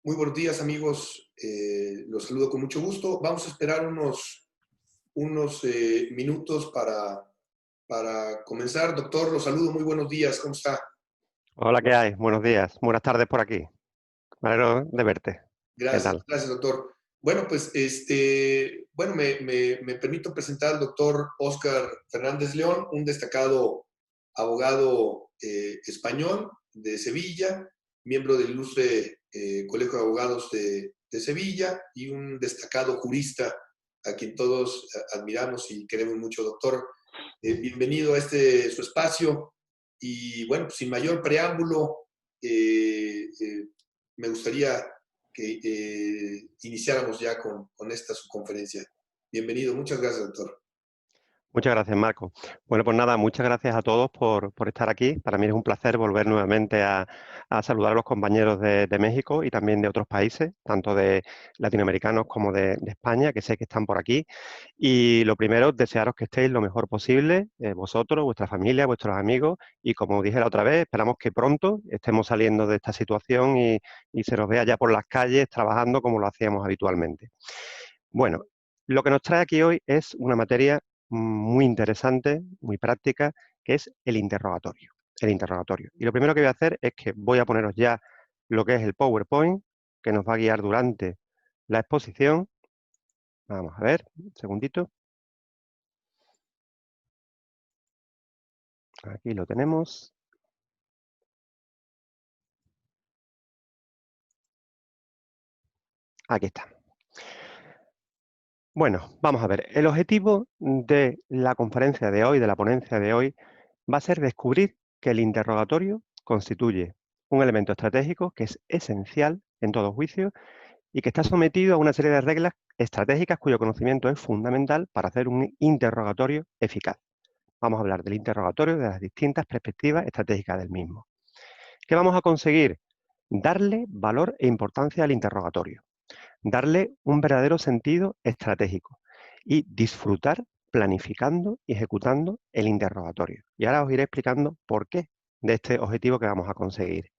Muy buenos días, amigos. Los saludo con mucho gusto. Vamos a esperar unos minutos para comenzar. Doctor, los saludo. Muy buenos días. ¿Cómo está? Hola, ¿qué hay? Buenos días, buenas tardes por aquí. Me alegro de verte. ¿Qué Gracias, tal? gracias, doctor. Bueno, pues, me permito presentar al doctor Óscar Fernández León, un destacado abogado español de Sevilla, miembro del ilustre Colegio de Abogados de Sevilla y un destacado jurista a quien todos admiramos y queremos mucho, doctor. Bienvenido a su espacio y, bueno, pues, sin mayor preámbulo, me gustaría que iniciáramos ya con esta su conferencia. Bienvenido, muchas gracias, doctor. Muchas gracias, Marco. Bueno, pues nada, muchas gracias a todos por estar aquí. Para mí es un placer volver nuevamente a saludar a los compañeros de México y también de otros países, tanto de latinoamericanos como de España, que sé que están por aquí. Y lo primero, desearos que estéis lo mejor posible, vosotros, vuestra familia, vuestros amigos, y como dije la otra vez, esperamos que pronto estemos saliendo de esta situación y se nos vea ya por las calles trabajando como lo hacíamos habitualmente. Bueno, lo que nos trae aquí hoy es una materia muy interesante, muy práctica, que es el interrogatorio. El interrogatorio. Y lo primero que voy a hacer es que voy a poneros ya lo que es el PowerPoint, que nos va a guiar durante la exposición. Vamos a ver, un segundito. Aquí lo tenemos. Aquí está. Bueno, vamos a ver. El objetivo de la conferencia de hoy, de la ponencia de hoy, va a ser descubrir que el interrogatorio constituye un elemento estratégico que es esencial en todo juicio y que está sometido a una serie de reglas estratégicas cuyo conocimiento es fundamental para hacer un interrogatorio eficaz. Vamos a hablar del interrogatorio de las distintas perspectivas estratégicas del mismo. ¿Qué vamos a conseguir? Darle valor e importancia al interrogatorio, darle un verdadero sentido estratégico y disfrutar planificando y ejecutando el interrogatorio. Y ahora os iré explicando por qué de este objetivo que vamos a conseguir.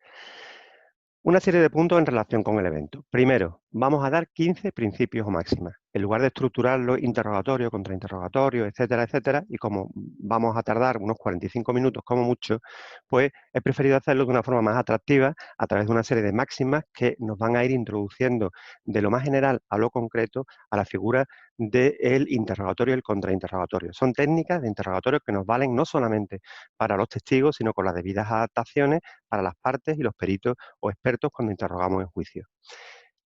Una serie de puntos en relación con el evento. Primero, vamos a dar 15 principios o máximas. En lugar de estructurarlo interrogatorio, contrainterrogatorio, etcétera, etcétera, y como vamos a tardar unos 45 minutos como mucho, pues he preferido hacerlo de una forma más atractiva a través de una serie de máximas que nos van a ir introduciendo de lo más general a lo concreto a la figura del interrogatorio y el contrainterrogatorio. Son técnicas de interrogatorio que nos valen no solamente para los testigos, sino con las debidas adaptaciones para las partes y los peritos o expertos cuando interrogamos en juicio.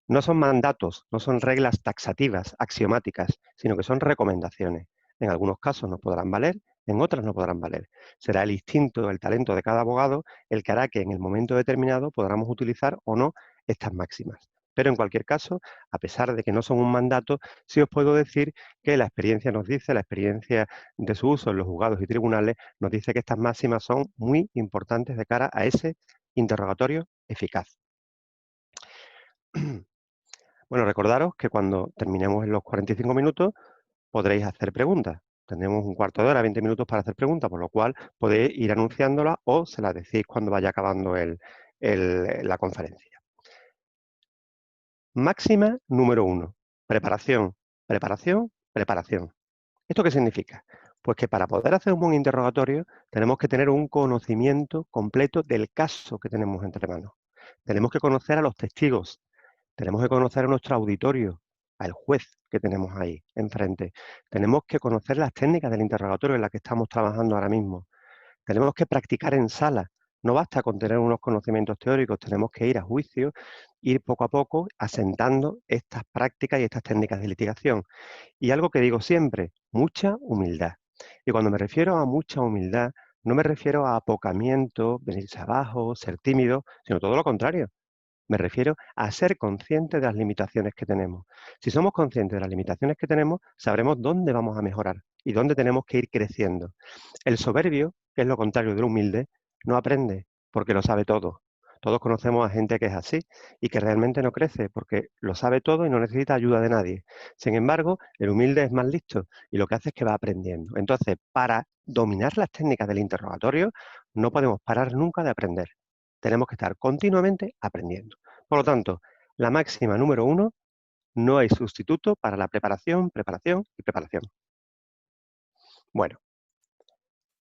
No son mandatos, no son reglas taxativas, axiomáticas, sino que son recomendaciones. En algunos casos nos podrán valer, en otras no podrán valer. Será el instinto, el talento de cada abogado el que hará que en el momento determinado podamos utilizar o no estas máximas. Pero en cualquier caso, a pesar de que no son un mandato, sí os puedo decir que la experiencia nos dice, la experiencia de su uso en los juzgados y tribunales nos dice que estas máximas son muy importantes de cara a ese interrogatorio eficaz. Bueno, recordaros que cuando terminemos en los 45 minutos podréis hacer preguntas. Tendremos un cuarto de hora, 20 minutos para hacer preguntas, por lo cual podéis ir anunciándolas o se las decís cuando vaya acabando la conferencia. Máxima número 1. Preparación, preparación, preparación. ¿Esto qué significa? Pues que para poder hacer un buen interrogatorio tenemos que tener un conocimiento completo del caso que tenemos entre manos. Tenemos que conocer a los testigos, tenemos que conocer a nuestro auditorio, al juez que tenemos ahí enfrente. Tenemos que conocer las técnicas del interrogatorio en las que estamos trabajando ahora mismo. Tenemos que practicar en sala. No basta con tener unos conocimientos teóricos, tenemos que ir a juicio, ir poco a poco asentando estas prácticas y estas técnicas de litigación. Y algo que digo siempre, mucha humildad. Y cuando me refiero a mucha humildad, no me refiero a apocamiento, venirse abajo, ser tímido, sino todo lo contrario. Me refiero a ser conscientes de las limitaciones que tenemos. Si somos conscientes de las limitaciones que tenemos, sabremos dónde vamos a mejorar y dónde tenemos que ir creciendo. El soberbio, que es lo contrario del humilde, no aprende porque lo sabe todo. Todos conocemos a gente que es así y que realmente no crece porque lo sabe todo y no necesita ayuda de nadie. Sin embargo, el humilde es más listo y lo que hace es que va aprendiendo. Entonces, para dominar las técnicas del interrogatorio, no podemos parar nunca de aprender. Tenemos que estar continuamente aprendiendo. Por lo tanto, la máxima número 1, no hay sustituto para la preparación, preparación y preparación. Bueno,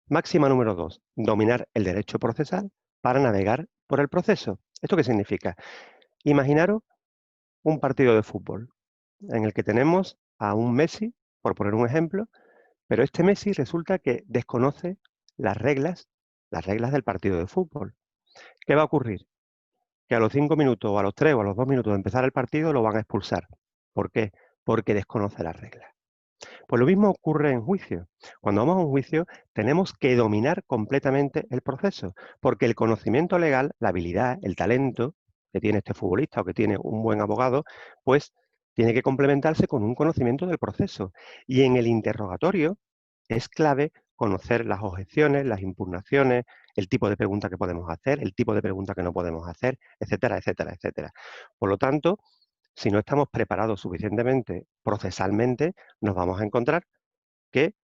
máxima número 2, dominar el derecho procesal para navegar por el proceso. ¿Esto qué significa? Imaginaros un partido de fútbol en el que tenemos a un Messi, por poner un ejemplo, pero este Messi resulta que desconoce las reglas del partido de fútbol. ¿Qué va a ocurrir? Que a los 5 minutos o a los 3 o a los 2 minutos de empezar el partido lo van a expulsar. ¿Por qué? Porque desconoce las reglas. Pues lo mismo ocurre en juicio. Cuando vamos a un juicio tenemos que dominar completamente el proceso, porque el conocimiento legal, la habilidad, el talento que tiene este futbolista o que tiene un buen abogado, pues tiene que complementarse con un conocimiento del proceso. Y en el interrogatorio es clave conocer las objeciones, las impugnaciones, el tipo de pregunta que podemos hacer, el tipo de pregunta que no podemos hacer, etcétera, etcétera, etcétera. Por lo tanto, si no estamos preparados suficientemente procesalmente, nos vamos a encontrar que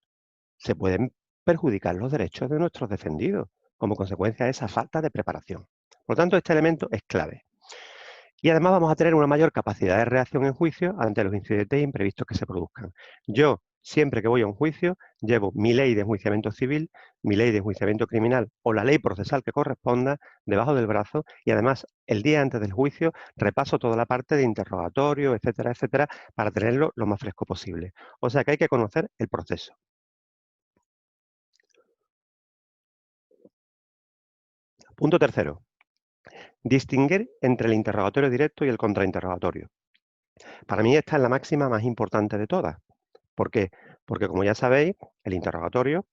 se pueden perjudicar los derechos de nuestros defendidos como consecuencia de esa falta de preparación. Por lo tanto, este elemento es clave. Y además vamos a tener una mayor capacidad de reacción en juicio ante los incidentes imprevistos que se produzcan. Yo, siempre que voy a un juicio, llevo mi ley de enjuiciamiento civil, mi ley de enjuiciamiento criminal o la ley procesal que corresponda debajo del brazo y además el día antes del juicio repaso toda la parte de interrogatorio, etcétera, etcétera, para tenerlo lo más fresco posible. O sea que hay que conocer el proceso. Punto tercero. Distinguir entre el interrogatorio directo y el contrainterrogatorio. Para mí esta es la máxima más importante de todas. ¿Por qué? Porque, como ya sabéis, el interrogatorio,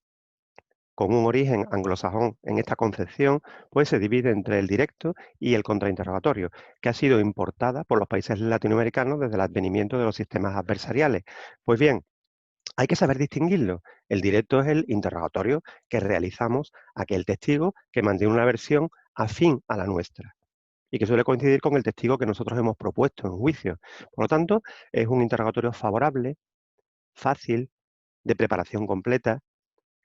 con un origen anglosajón en esta concepción, pues se divide entre el directo y el contrainterrogatorio, que ha sido importada por los países latinoamericanos desde el advenimiento de los sistemas adversariales. Pues bien, hay que saber distinguirlo. El directo es el interrogatorio que realizamos a aquel testigo que mantiene una versión afín a la nuestra y que suele coincidir con el testigo que nosotros hemos propuesto en juicio. Por lo tanto, es un interrogatorio favorable, fácil, de preparación completa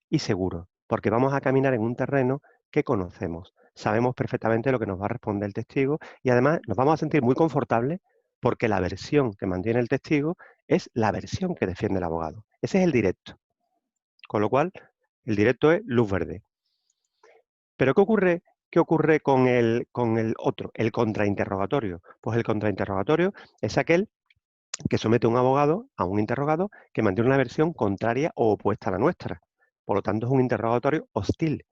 y seguro, porque vamos a caminar en un terreno que conocemos. Sabemos perfectamente lo que nos va a responder el testigo y además nos vamos a sentir muy confortables porque la versión que mantiene el testigo es la versión que defiende el abogado. Ese es el directo. Con lo cual, el directo es luz verde. Pero ¿qué ocurre con el otro, el contrainterrogatorio? Pues el contrainterrogatorio es aquel que somete a un abogado a un interrogado que mantiene una versión contraria o opuesta a la nuestra. Por lo tanto, es un interrogatorio hostil,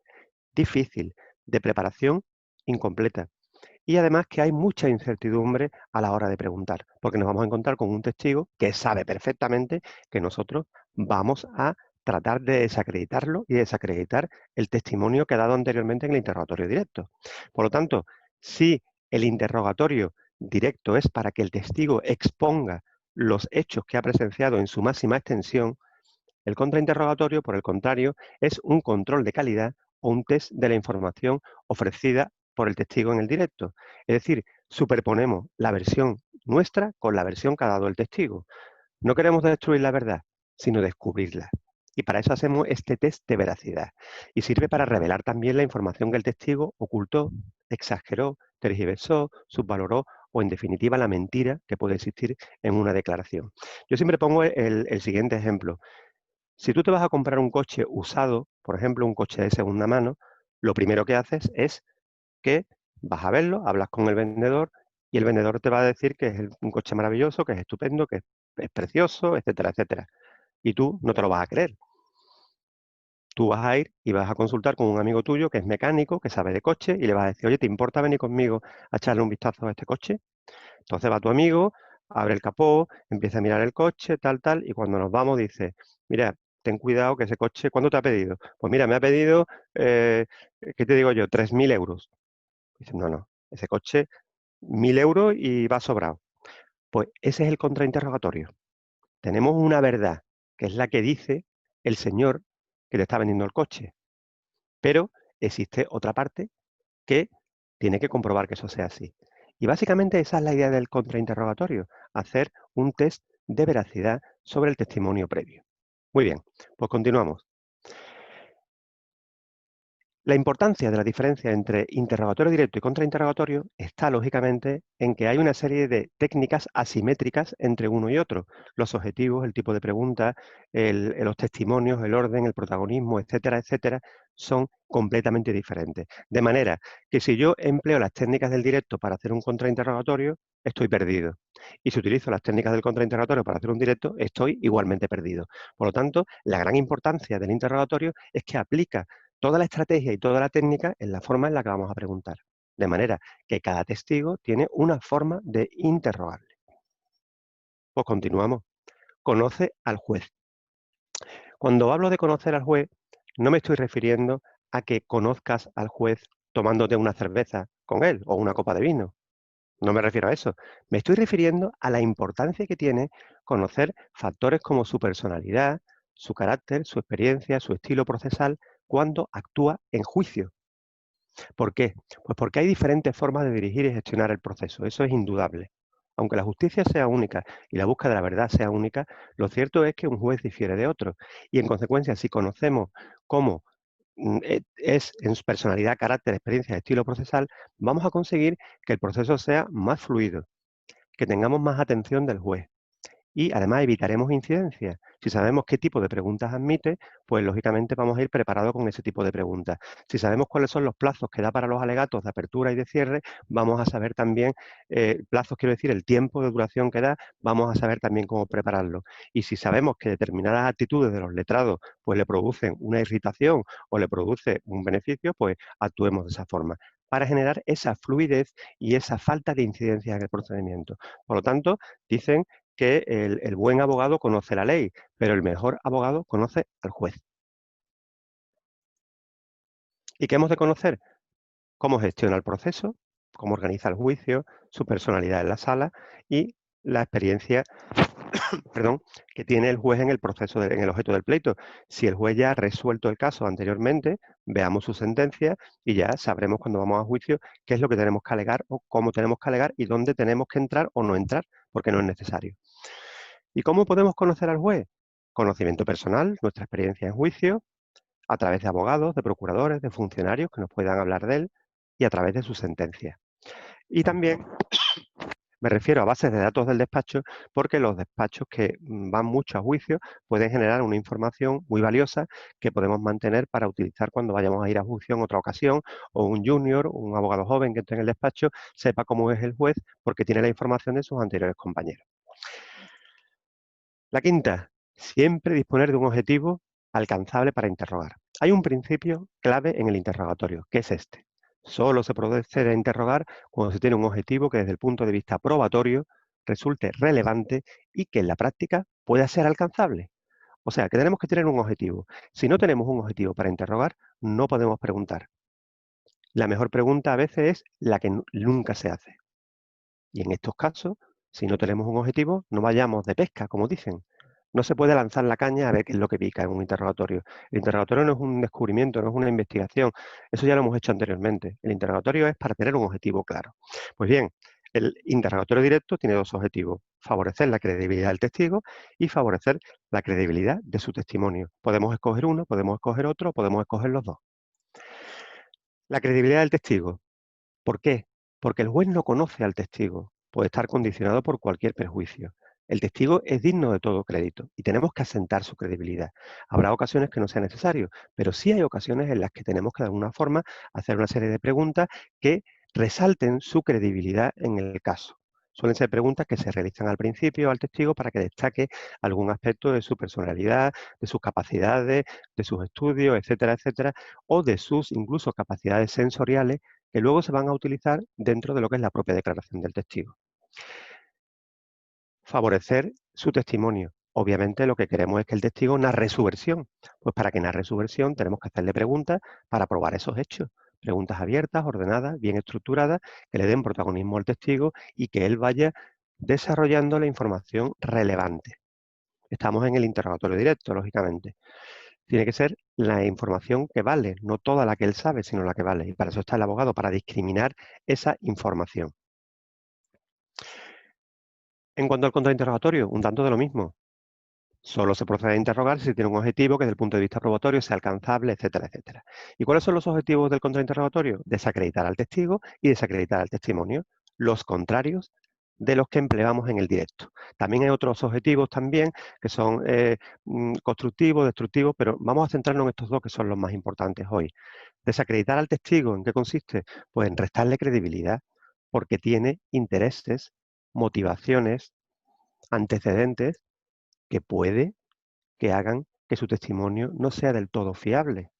difícil, de preparación incompleta. Y además que hay mucha incertidumbre a la hora de preguntar, porque nos vamos a encontrar con un testigo que sabe perfectamente que nosotros vamos a tratar de desacreditarlo y desacreditar el testimonio que ha dado anteriormente en el interrogatorio directo. Por lo tanto, si el interrogatorio directo es para que el testigo exponga los hechos que ha presenciado en su máxima extensión, el contrainterrogatorio, por el contrario, es un control de calidad o un test de la información ofrecida por el testigo en el directo. Es decir, superponemos la versión nuestra con la versión que ha dado el testigo. No queremos destruir la verdad, sino descubrirla. Y para eso hacemos este test de veracidad. Y sirve para revelar también la información que el testigo ocultó, exageró, tergiversó, subvaloró o, en definitiva, la mentira que puede existir en una declaración. Yo siempre pongo el siguiente ejemplo. Si tú te vas a comprar un coche usado, por ejemplo, un coche de segunda mano, lo primero que haces es que vas a verlo, hablas con el vendedor y el vendedor te va a decir que es un coche maravilloso, que es estupendo, que es precioso, etcétera, etcétera. Y tú no te lo vas a creer. Tú vas a ir y vas a consultar con un amigo tuyo que es mecánico, que sabe de coche, y le vas a decir, oye, ¿te importa venir conmigo a echarle un vistazo a este coche? Entonces va tu amigo, abre el capó, empieza a mirar el coche, tal, tal, y cuando nos vamos dice, mira, ten cuidado que ese coche, ¿cuánto te ha pedido? Pues mira, me ha pedido, ¿qué te digo yo? 3.000 euros. Dice, no, no, ese coche, 1.000 euros y va sobrado. Pues ese es el contrainterrogatorio. Tenemos una verdad, que es la que dice el señor que te está vendiendo el coche. Pero existe otra parte que tiene que comprobar que eso sea así. Y básicamente esa es la idea del contrainterrogatorio, hacer un test de veracidad sobre el testimonio previo. Muy bien, pues continuamos. La importancia de la diferencia entre interrogatorio directo y contrainterrogatorio está, lógicamente, en que hay una serie de técnicas asimétricas entre uno y otro. Los objetivos, el tipo de pregunta, los testimonios, el orden, el protagonismo, etcétera, etcétera, son completamente diferentes. De manera que si yo empleo las técnicas del directo para hacer un contrainterrogatorio, estoy perdido. Y si utilizo las técnicas del contrainterrogatorio para hacer un directo, estoy igualmente perdido. Por lo tanto, la gran importancia del interrogatorio es que aplica toda la estrategia y toda la técnica en la forma en la que vamos a preguntar. De manera que cada testigo tiene una forma de interrogarle. Pues continuamos. Conoce al juez. Cuando hablo de conocer al juez, no me estoy refiriendo a que conozcas al juez tomándote una cerveza con él o una copa de vino. No me refiero a eso. Me estoy refiriendo a la importancia que tiene conocer factores como su personalidad, su carácter, su experiencia, su estilo procesal cuando actúa en juicio. ¿Por qué? Pues porque hay diferentes formas de dirigir y gestionar el proceso, eso es indudable. Aunque la justicia sea única y la búsqueda de la verdad sea única, lo cierto es que un juez difiere de otro. Y en consecuencia, si conocemos cómo es en su personalidad, carácter, experiencia, estilo procesal, vamos a conseguir que el proceso sea más fluido, que tengamos más atención del juez. Y además evitaremos incidencias. Si sabemos qué tipo de preguntas admite, pues lógicamente vamos a ir preparados con ese tipo de preguntas. Si sabemos cuáles son los plazos que da para los alegatos de apertura y de cierre, vamos a saber también, plazos quiero decir, el tiempo de duración que da, vamos a saber también cómo prepararlo. Y si sabemos que determinadas actitudes de los letrados pues le producen una irritación o le produce un beneficio, pues actuemos de esa forma para generar esa fluidez y esa falta de incidencia en el procedimiento. Por lo tanto, dicen que el buen abogado conoce la ley, pero el mejor abogado conoce al juez. ¿Y qué hemos de conocer? Cómo gestiona el proceso, cómo organiza el juicio, su personalidad en la sala y la experiencia perdón, que tiene el juez en el proceso, en el objeto del pleito. Si el juez ya ha resuelto el caso anteriormente, veamos su sentencia y ya sabremos cuando vamos a juicio qué es lo que tenemos que alegar o cómo tenemos que alegar y dónde tenemos que entrar o no entrar, porque no es necesario. ¿Y cómo podemos conocer al juez? Conocimiento personal, nuestra experiencia en juicio, a través de abogados, de procuradores, de funcionarios que nos puedan hablar de él y a través de su sentencia. Y también me refiero a bases de datos del despacho porque los despachos que van mucho a juicio pueden generar una información muy valiosa que podemos mantener para utilizar cuando vayamos a ir a juicio en otra ocasión o un junior, un abogado joven que esté en el despacho, sepa cómo es el juez porque tiene la información de sus anteriores compañeros. La quinta, siempre disponer de un objetivo alcanzable para interrogar. Hay un principio clave en el interrogatorio, que es este. Solo se procede a interrogar cuando se tiene un objetivo que desde el punto de vista probatorio resulte relevante y que en la práctica pueda ser alcanzable. O sea, que tenemos que tener un objetivo. Si no tenemos un objetivo para interrogar, no podemos preguntar. La mejor pregunta a veces es la que nunca se hace. Y en estos casos, si no tenemos un objetivo, no vayamos de pesca, como dicen. No se puede lanzar la caña a ver qué es lo que pica en un interrogatorio. El interrogatorio no es un descubrimiento, no es una investigación. Eso ya lo hemos hecho anteriormente. El interrogatorio es para tener un objetivo claro. Pues bien, el interrogatorio directo tiene dos objetivos: favorecer la credibilidad del testigo y favorecer la credibilidad de su testimonio. Podemos escoger uno, podemos escoger otro, podemos escoger los dos. La credibilidad del testigo. ¿Por qué? Porque el juez no conoce al testigo, puede estar condicionado por cualquier perjuicio. El testigo es digno de todo crédito y tenemos que asentar su credibilidad. Habrá ocasiones que no sea necesario, pero sí hay ocasiones en las que tenemos que de alguna forma hacer una serie de preguntas que resalten su credibilidad en el caso. Suelen ser preguntas que se realizan al principio al testigo para que destaque algún aspecto de su personalidad, de sus capacidades, de sus estudios, etcétera, etcétera, o de sus incluso capacidades sensoriales que luego se van a utilizar dentro de lo que es la propia declaración del testigo. Favorecer su testimonio. Obviamente lo que queremos es que el testigo narre su versión. Pues para que narre su versión tenemos que hacerle preguntas para probar esos hechos. Preguntas abiertas, ordenadas, bien estructuradas, que le den protagonismo al testigo y que él vaya desarrollando la información relevante. Estamos en el interrogatorio directo, lógicamente. Tiene que ser la información que vale, no toda la que él sabe, sino la que vale. Y para eso está el abogado, para discriminar esa información. En cuanto al contrainterrogatorio, un tanto de lo mismo. Solo se procede a interrogar si se tiene un objetivo que desde el punto de vista probatorio sea alcanzable, etcétera, etcétera. ¿Y cuáles son los objetivos del contrainterrogatorio? Desacreditar al testigo y desacreditar al testimonio, los contrarios de los que empleamos en el directo. También hay otros objetivos también que son constructivos, destructivos, pero vamos a centrarnos en estos dos que son los más importantes hoy. Desacreditar al testigo, ¿en qué consiste? Pues en restarle credibilidad, porque tiene intereses, motivaciones, antecedentes que puede que hagan que su testimonio no sea del todo fiable.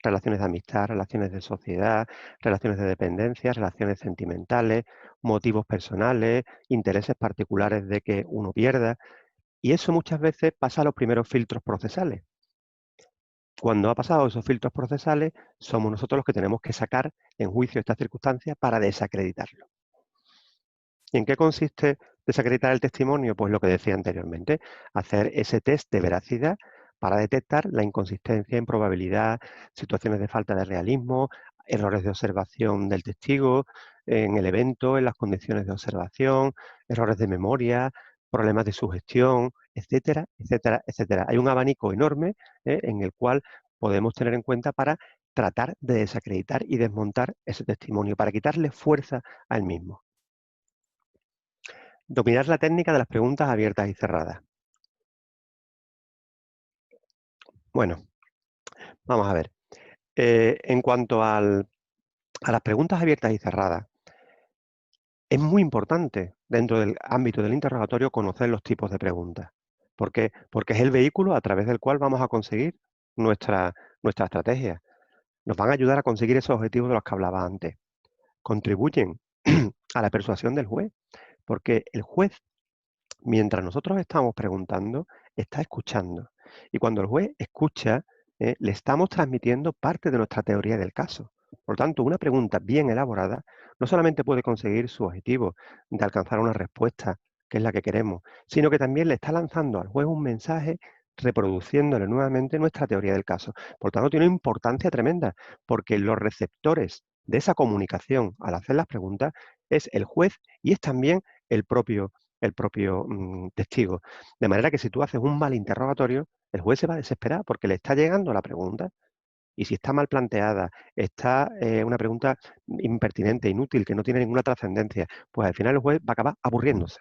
Relaciones de amistad, relaciones de sociedad, relaciones de dependencia, relaciones sentimentales, motivos personales, intereses particulares de que uno pierda. Y eso muchas veces pasa a los primeros filtros procesales. Cuando ha pasado esos filtros procesales, somos nosotros los que tenemos que sacar en juicio estas circunstancias para desacreditarlo. ¿Y en qué consiste desacreditar el testimonio? Pues lo que decía anteriormente, hacer ese test de veracidad para detectar la inconsistencia, improbabilidad, situaciones de falta de realismo, errores de observación del testigo en el evento, en las condiciones de observación, errores de memoria, problemas de sugestión, etcétera, etcétera, etcétera. Hay un abanico enorme en el cual podemos tener en cuenta para tratar de desacreditar y desmontar ese testimonio, para quitarle fuerza al mismo. Dominar la técnica de las preguntas abiertas y cerradas. Bueno, vamos a ver. En cuanto a las preguntas abiertas y cerradas, es muy importante dentro del ámbito del interrogatorio conocer los tipos de preguntas. ¿Por qué? Porque es el vehículo a través del cual vamos a conseguir nuestra estrategia. Nos van a ayudar a conseguir esos objetivos de los que hablaba antes. Contribuyen a la persuasión del juez, porque el juez, mientras nosotros estamos preguntando, está escuchando. Y cuando el juez escucha, le estamos transmitiendo parte de nuestra teoría del caso. Por lo tanto, una pregunta bien elaborada no solamente puede conseguir su objetivo de alcanzar una respuesta, que es la que queremos, sino que también le está lanzando al juez un mensaje reproduciéndole nuevamente nuestra teoría del caso. Por lo tanto, tiene una importancia tremenda, porque los receptores de esa comunicación al hacer las preguntas es el juez y es también el propio testigo. De manera que si tú haces un mal interrogatorio, el juez se va a desesperar porque le está llegando la pregunta. Y si está mal planteada, está una pregunta impertinente, inútil, que no tiene ninguna trascendencia, pues al final el juez va a acabar aburriéndose.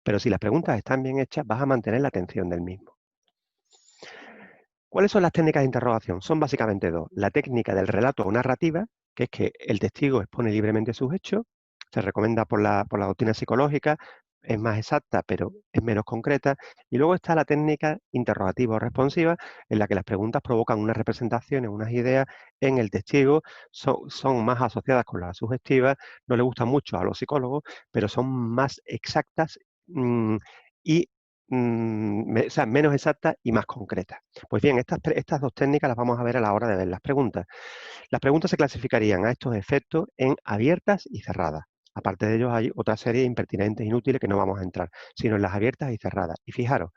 Pero si las preguntas están bien hechas, vas a mantener la atención del mismo. ¿Cuáles son las técnicas de interrogación? Son básicamente dos. La técnica del relato o narrativa, que es que el testigo expone libremente sus hechos, se recomienda por la doctrina psicológica, es más exacta, pero es menos concreta. Y luego está la técnica interrogativa o responsiva, en la que las preguntas provocan unas representaciones, unas ideas en el testigo, son más asociadas con la sugestiva, no le gustan mucho a los psicólogos, pero son más exactas y o sea, menos exactas y más concretas. Pues bien, estas dos técnicas las vamos a ver a la hora de ver las preguntas. Las preguntas se clasificarían a estos efectos en abiertas y cerradas. Aparte de ellos hay otra serie impertinentes, inútiles, que no vamos a entrar, sino en las abiertas y cerradas. Y fijaros,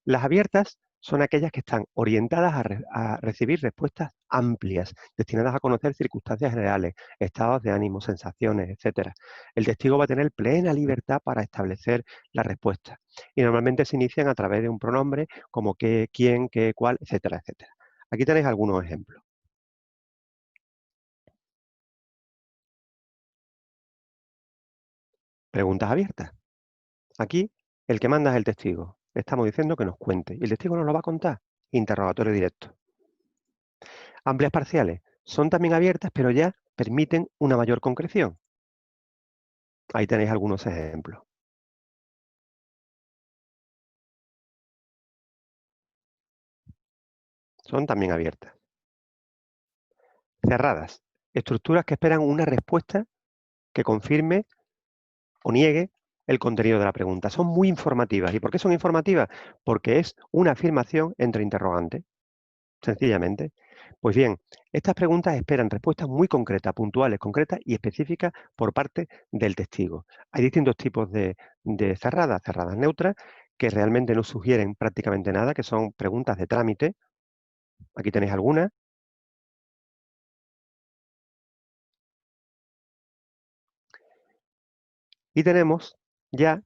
las abiertas son aquellas que están orientadas a recibir respuestas amplias, destinadas a conocer circunstancias reales, estados de ánimo, sensaciones, etcétera. El testigo va a tener plena libertad para establecer la respuesta. Y normalmente se inician a través de un pronombre como qué, quién, qué, cuál, etcétera, etcétera. Aquí tenéis algunos ejemplos. Preguntas abiertas. Aquí el que manda es el testigo. Le estamos diciendo que nos cuente y el testigo nos lo va a contar. Interrogatorio directo. Amplias parciales. Son también abiertas, pero ya permiten una mayor concreción. Ahí tenéis algunos ejemplos. Son también abiertas. Cerradas. Estructuras que esperan una respuesta que confirme o niegue el contenido de la pregunta. Son muy informativas. ¿Y por qué son informativas? Porque es una afirmación entre interrogantes, sencillamente. Pues bien, estas preguntas esperan respuestas muy concretas, puntuales, concretas y específicas por parte del testigo. Hay distintos tipos de cerradas, cerradas neutras, que realmente no sugieren prácticamente nada, que son preguntas de trámite. Aquí tenéis algunas. Y tenemos ya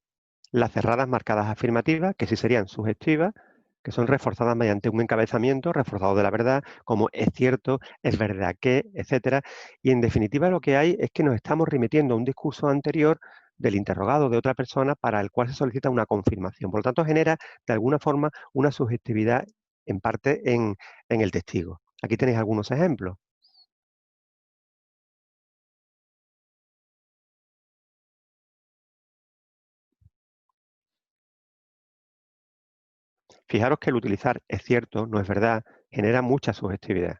las cerradas marcadas afirmativas, que sí serían sugestivas, que son reforzadas mediante un encabezamiento reforzado de la verdad, como es cierto, es verdad que, etcétera. Y en definitiva lo que hay es que nos estamos remitiendo a un discurso anterior del interrogado de otra persona para el cual se solicita una confirmación. Por lo tanto, genera de alguna forma una subjetividad en parte en el testigo. Aquí tenéis algunos ejemplos. Fijaros que el utilizar es cierto, no es verdad, genera mucha subjetividad.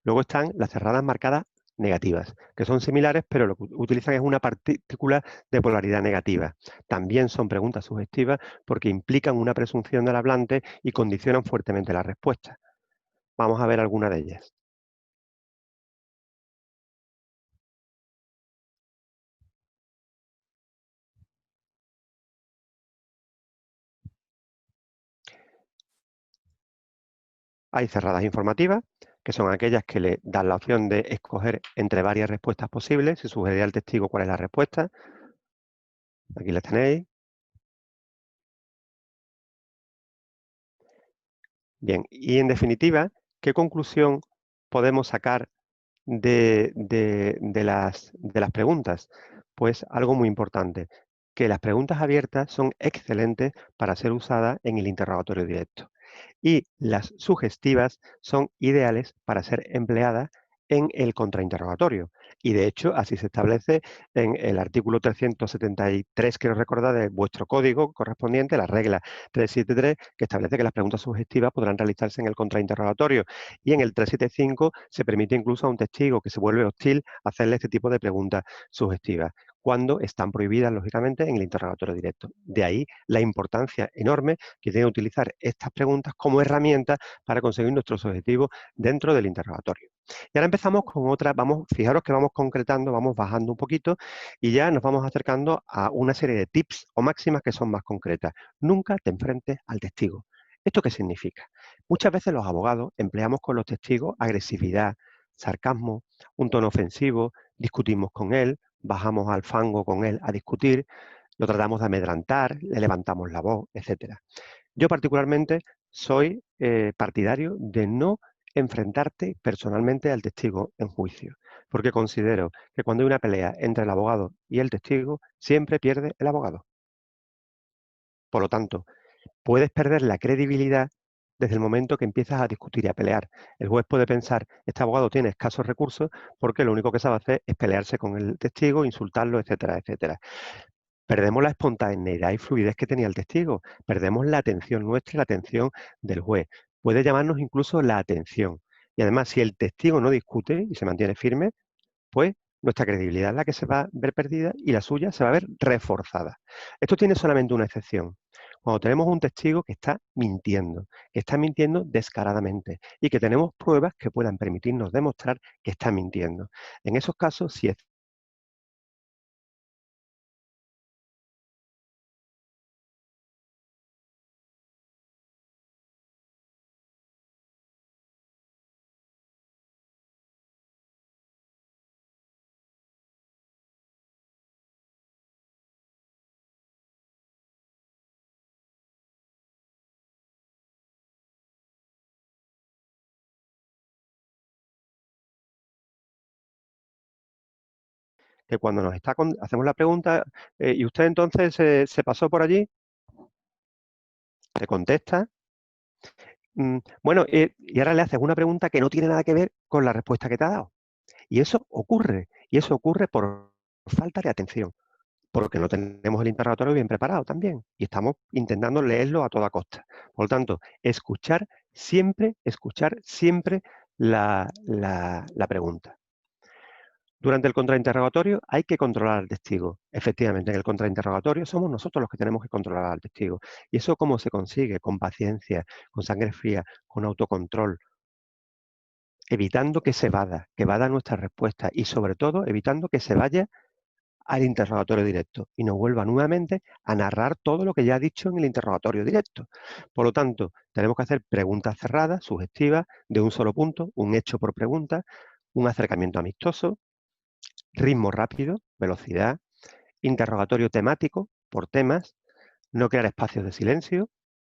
Luego están las cerradas marcadas negativas, que son similares, pero lo que utilizan es una partícula de polaridad negativa. También son preguntas sugestivas porque implican una presunción del hablante y condicionan fuertemente la respuesta. Vamos a ver alguna de ellas. Hay cerradas informativas, que son aquellas que le dan la opción de escoger entre varias respuestas posibles, se sugerirá al testigo cuál es la respuesta. Aquí las tenéis. Bien, y en definitiva, ¿qué conclusión podemos sacar de las preguntas? Pues algo muy importante, que las preguntas abiertas son excelentes para ser usadas en el interrogatorio directo y las sugestivas son ideales para ser empleadas en el contrainterrogatorio. Y de hecho, así se establece en el artículo 373, quiero recordar, de vuestro código correspondiente, la regla 373, que establece que las preguntas sugestivas podrán realizarse en el contrainterrogatorio. Y en el 375 se permite incluso a un testigo que se vuelve hostil hacerle este tipo de preguntas sugestivas, cuando están prohibidas, lógicamente, en el interrogatorio directo. De ahí la importancia enorme que tiene utilizar estas preguntas como herramienta para conseguir nuestros objetivos dentro del interrogatorio. Y ahora empezamos con otra, fijaros que vamos concretando, vamos bajando un poquito y ya nos vamos acercando a una serie de tips o máximas que son más concretas. Nunca te enfrentes al testigo. ¿Esto qué significa? Muchas veces los abogados empleamos con los testigos agresividad, sarcasmo, un tono ofensivo, discutimos con él, bajamos al fango con él a discutir, lo tratamos de amedrantar, le levantamos la voz, etcétera. Yo particularmente soy partidario de no enfrentarte personalmente al testigo en juicio, porque considero que cuando hay una pelea entre el abogado y el testigo, siempre pierde el abogado. Por lo tanto, puedes perder la credibilidad desde el momento que empiezas a discutir y a pelear. El juez puede pensar, este abogado tiene escasos recursos porque lo único que sabe hacer es pelearse con el testigo, insultarlo, etcétera, etcétera. Perdemos la espontaneidad y fluidez que tenía el testigo, perdemos la atención nuestra y la atención del juez. Puede llamarnos incluso la atención. Y además, si el testigo no discute y se mantiene firme, pues nuestra credibilidad es la que se va a ver perdida y la suya se va a ver reforzada. Esto tiene solamente una excepción. Cuando tenemos un testigo que está mintiendo descaradamente y que tenemos pruebas que puedan permitirnos demostrar que está mintiendo. En esos casos, si es que cuando hacemos la pregunta, ¿y usted entonces se pasó por allí? Se contesta. Bueno, y ahora le haces una pregunta que no tiene nada que ver con la respuesta que te ha dado. Y eso ocurre por falta de atención, porque no tenemos el interrogatorio bien preparado también y estamos intentando leerlo a toda costa. Por lo tanto, escuchar siempre la pregunta. Durante el contrainterrogatorio hay que controlar al testigo. Efectivamente, en el contrainterrogatorio somos nosotros los que tenemos que controlar al testigo. ¿Y eso cómo se consigue? Con paciencia, con sangre fría, con autocontrol, evitando que evada nuestra respuesta y sobre todo evitando que se vaya al interrogatorio directo y nos vuelva nuevamente a narrar todo lo que ya ha dicho en el interrogatorio directo. Por lo tanto, tenemos que hacer preguntas cerradas, sugestivas, de un solo punto, un hecho por pregunta, un acercamiento amistoso, ritmo rápido, velocidad, interrogatorio temático por temas, no crear espacios de silencio,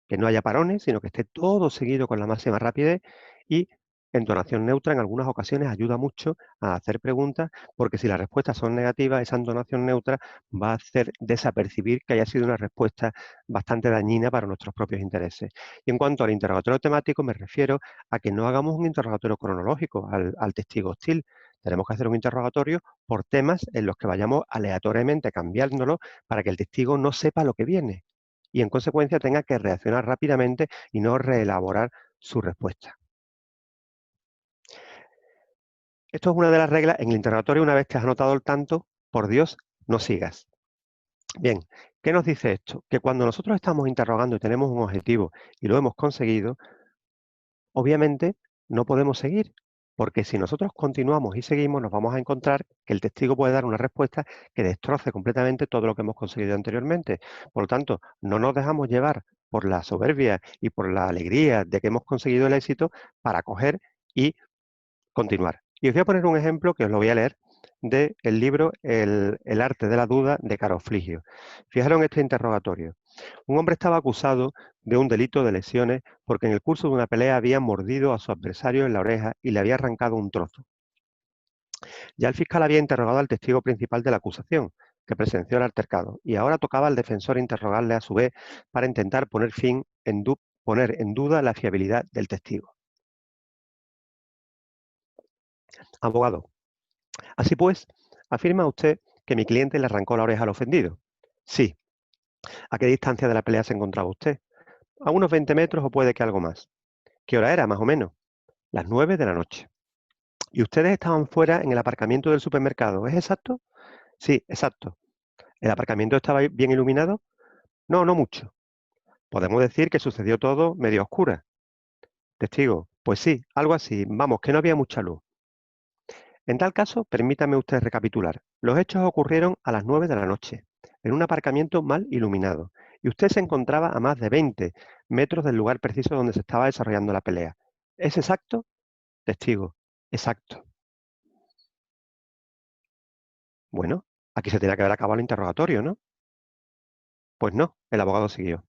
que no haya parones, sino que esté todo seguido con la máxima rapidez, y entonación neutra en algunas ocasiones ayuda mucho a hacer preguntas, porque si las respuestas son negativas, esa entonación neutra va a hacer desapercibir que haya sido una respuesta bastante dañina para nuestros propios intereses. Y en cuanto al interrogatorio temático, me refiero a que no hagamos un interrogatorio cronológico al testigo hostil. Tenemos que hacer un interrogatorio por temas en los que vayamos aleatoriamente cambiándolo para que el testigo no sepa lo que viene y en consecuencia tenga que reaccionar rápidamente y no reelaborar su respuesta. Esto es una de las reglas en el interrogatorio. Una vez que has anotado el tanto, por Dios, no sigas. Bien, ¿qué nos dice esto? Que cuando nosotros estamos interrogando y tenemos un objetivo y lo hemos conseguido, obviamente no podemos seguir, porque si nosotros continuamos y seguimos, nos vamos a encontrar que el testigo puede dar una respuesta que destroce completamente todo lo que hemos conseguido anteriormente. Por lo tanto, no nos dejamos llevar por la soberbia y por la alegría de que hemos conseguido el éxito para coger y continuar. Y os voy a poner un ejemplo que os lo voy a leer del libro El arte de la duda de Carlos Fligio. Fijaros en este interrogatorio. Un hombre estaba acusado de un delito de lesiones porque en el curso de una pelea había mordido a su adversario en la oreja y le había arrancado un trozo. Ya el fiscal había interrogado al testigo principal de la acusación, que presenció el altercado, y ahora tocaba al defensor interrogarle a su vez para intentar poner en duda la fiabilidad del testigo. Abogado. Así pues, afirma usted que mi cliente le arrancó la oreja al ofendido. Sí. ¿A qué distancia de la pelea se encontraba usted? A unos 20 metros o puede que algo más. ¿Qué hora era, más o menos? Las 9 de la noche. ¿Y ustedes estaban fuera en el aparcamiento del supermercado? ¿Es exacto? Sí, exacto. ¿El aparcamiento estaba bien iluminado? No, no mucho. Podemos decir que sucedió todo medio oscura. Testigo, pues sí, algo así. Vamos, que no había mucha luz. En tal caso, permítame usted recapitular. Los hechos ocurrieron a las 9 de la noche, en un aparcamiento mal iluminado, y usted se encontraba a más de 20 metros del lugar preciso donde se estaba desarrollando la pelea. ¿Es exacto? Testigo, exacto. Bueno, aquí se tenía que haber acabado el interrogatorio, ¿no? Pues no, el abogado siguió.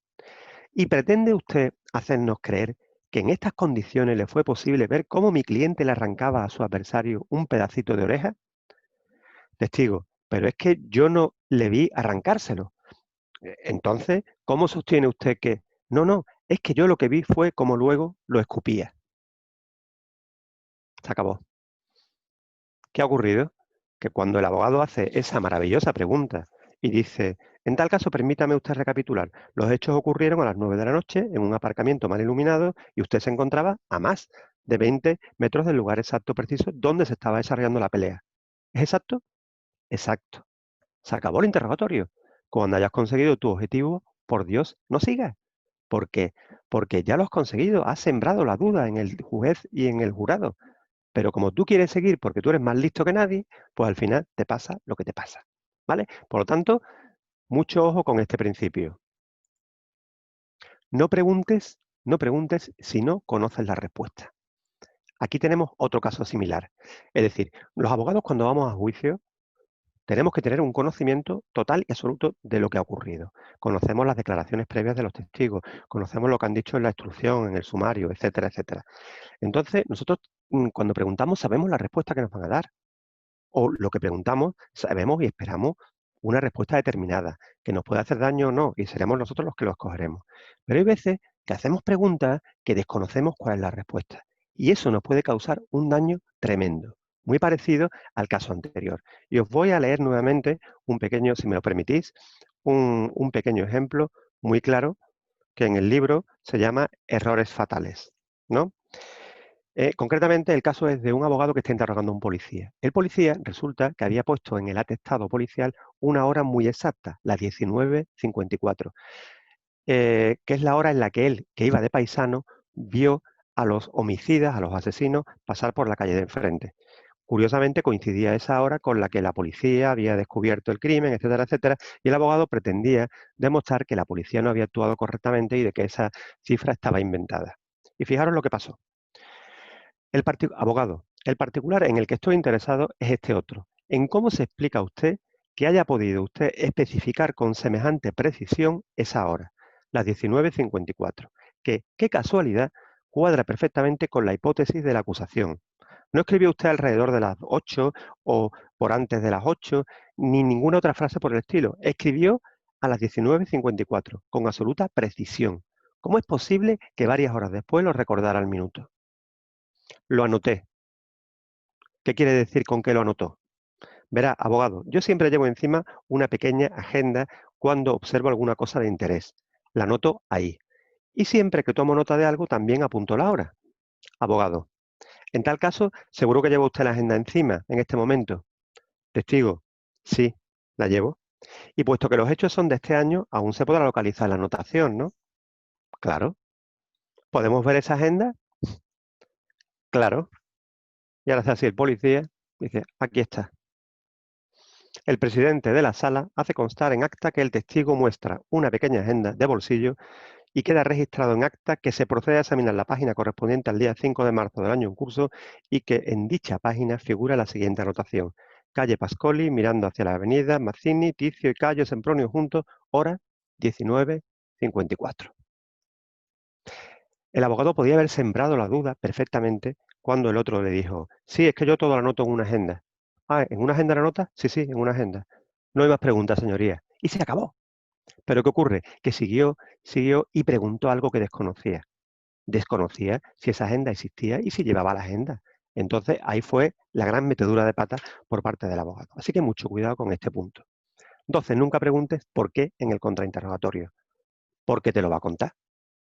¿Y pretende usted hacernos creer que en estas condiciones le fue posible ver cómo mi cliente le arrancaba a su adversario un pedacito de oreja? Testigo, pero es que yo no le vi arrancárselo. Entonces, ¿cómo sostiene usted que? No, no, es que yo lo que vi fue cómo luego lo escupía. Se acabó. ¿Qué ha ocurrido? Que cuando el abogado hace esa maravillosa pregunta y dice, en tal caso, permítame usted recapitular, los hechos ocurrieron a las 9 de la noche en un aparcamiento mal iluminado y usted se encontraba a más de 20 metros del lugar exacto preciso donde se estaba desarrollando la pelea. ¿Es exacto? Exacto. Se acabó el interrogatorio. Cuando hayas conseguido tu objetivo, por Dios, no sigas. ¿Por qué? Porque ya lo has conseguido, has sembrado la duda en el juez y en el jurado. Pero como tú quieres seguir porque tú eres más listo que nadie, pues al final te pasa lo que te pasa. ¿Vale? Por lo tanto, mucho ojo con este principio. No preguntes, no preguntes si no conoces la respuesta. Aquí tenemos otro caso similar. Es decir, los abogados cuando vamos a juicio tenemos que tener un conocimiento total y absoluto de lo que ha ocurrido. Conocemos las declaraciones previas de los testigos, conocemos lo que han dicho en la instrucción, en el sumario, etcétera, etcétera. Entonces, nosotros cuando preguntamos sabemos la respuesta que nos van a dar. O lo que preguntamos sabemos y esperamos una respuesta determinada, que nos puede hacer daño o no, y seremos nosotros los que lo escogeremos. Pero hay veces que hacemos preguntas que desconocemos cuál es la respuesta. Y eso nos puede causar un daño tremendo, muy parecido al caso anterior. Y os voy a leer nuevamente un pequeño, si me lo permitís, un pequeño ejemplo muy claro que en el libro se llama Errores fatales, ¿no? Concretamente, el caso es de un abogado que está interrogando a un policía. El policía resulta que había puesto en el atestado policial una hora muy exacta, la 19:54, que es la hora en la que él, que iba de paisano, vio a los homicidas, a los asesinos, pasar por la calle de enfrente. Curiosamente, coincidía esa hora con la que la policía había descubierto el crimen, etcétera, etcétera, y el abogado pretendía demostrar que la policía no había actuado correctamente y de que esa cifra estaba inventada. Y fijaros lo que pasó. Abogado, el particular en el que estoy interesado es este otro. ¿En cómo se explica usted que haya podido usted especificar con semejante precisión esa hora? las 19:54, que, qué casualidad, cuadra perfectamente con la hipótesis de la acusación. No escribió usted alrededor de las 8 o por antes de las 8, ni ninguna otra frase por el estilo. Escribió a las 19:54, con absoluta precisión. ¿Cómo es posible que varias horas después lo recordara al minuto? Lo anoté. ¿Qué quiere decir con que lo anotó? Verá, abogado, yo siempre llevo encima una pequeña agenda cuando observo alguna cosa de interés. La anoto ahí. Y siempre que tomo nota de algo, también apunto la hora. Abogado, en tal caso, seguro que lleva usted la agenda encima en este momento. Testigo, sí, la llevo. Y puesto que los hechos son de este año, aún se podrá localizar la anotación, ¿no? Claro. ¿Podemos ver esa agenda? Claro. Y ahora hace así el policía, dice, aquí está. El presidente de la sala hace constar en acta que el testigo muestra una pequeña agenda de bolsillo y queda registrado en acta que se procede a examinar la página correspondiente al día 5 de marzo del año en curso y que en dicha página figura la siguiente anotación. Calle Pascoli, mirando hacia la avenida Mazzini, Ticio y Cayo Sempronio juntos, hora 19:54. El abogado podía haber sembrado la duda perfectamente cuando el otro le dijo, sí, es que yo todo lo anoto en una agenda. Ah, ¿en una agenda la nota? Sí, sí, en una agenda. No hay más preguntas, señoría. Y se acabó. Pero ¿qué ocurre? Que siguió y preguntó algo que desconocía. Desconocía si esa agenda existía y si llevaba la agenda. Entonces ahí fue la gran metedura de pata por parte del abogado. Así que mucho cuidado con este punto. Entonces, nunca preguntes por qué en el contrainterrogatorio, porque te lo va a contar.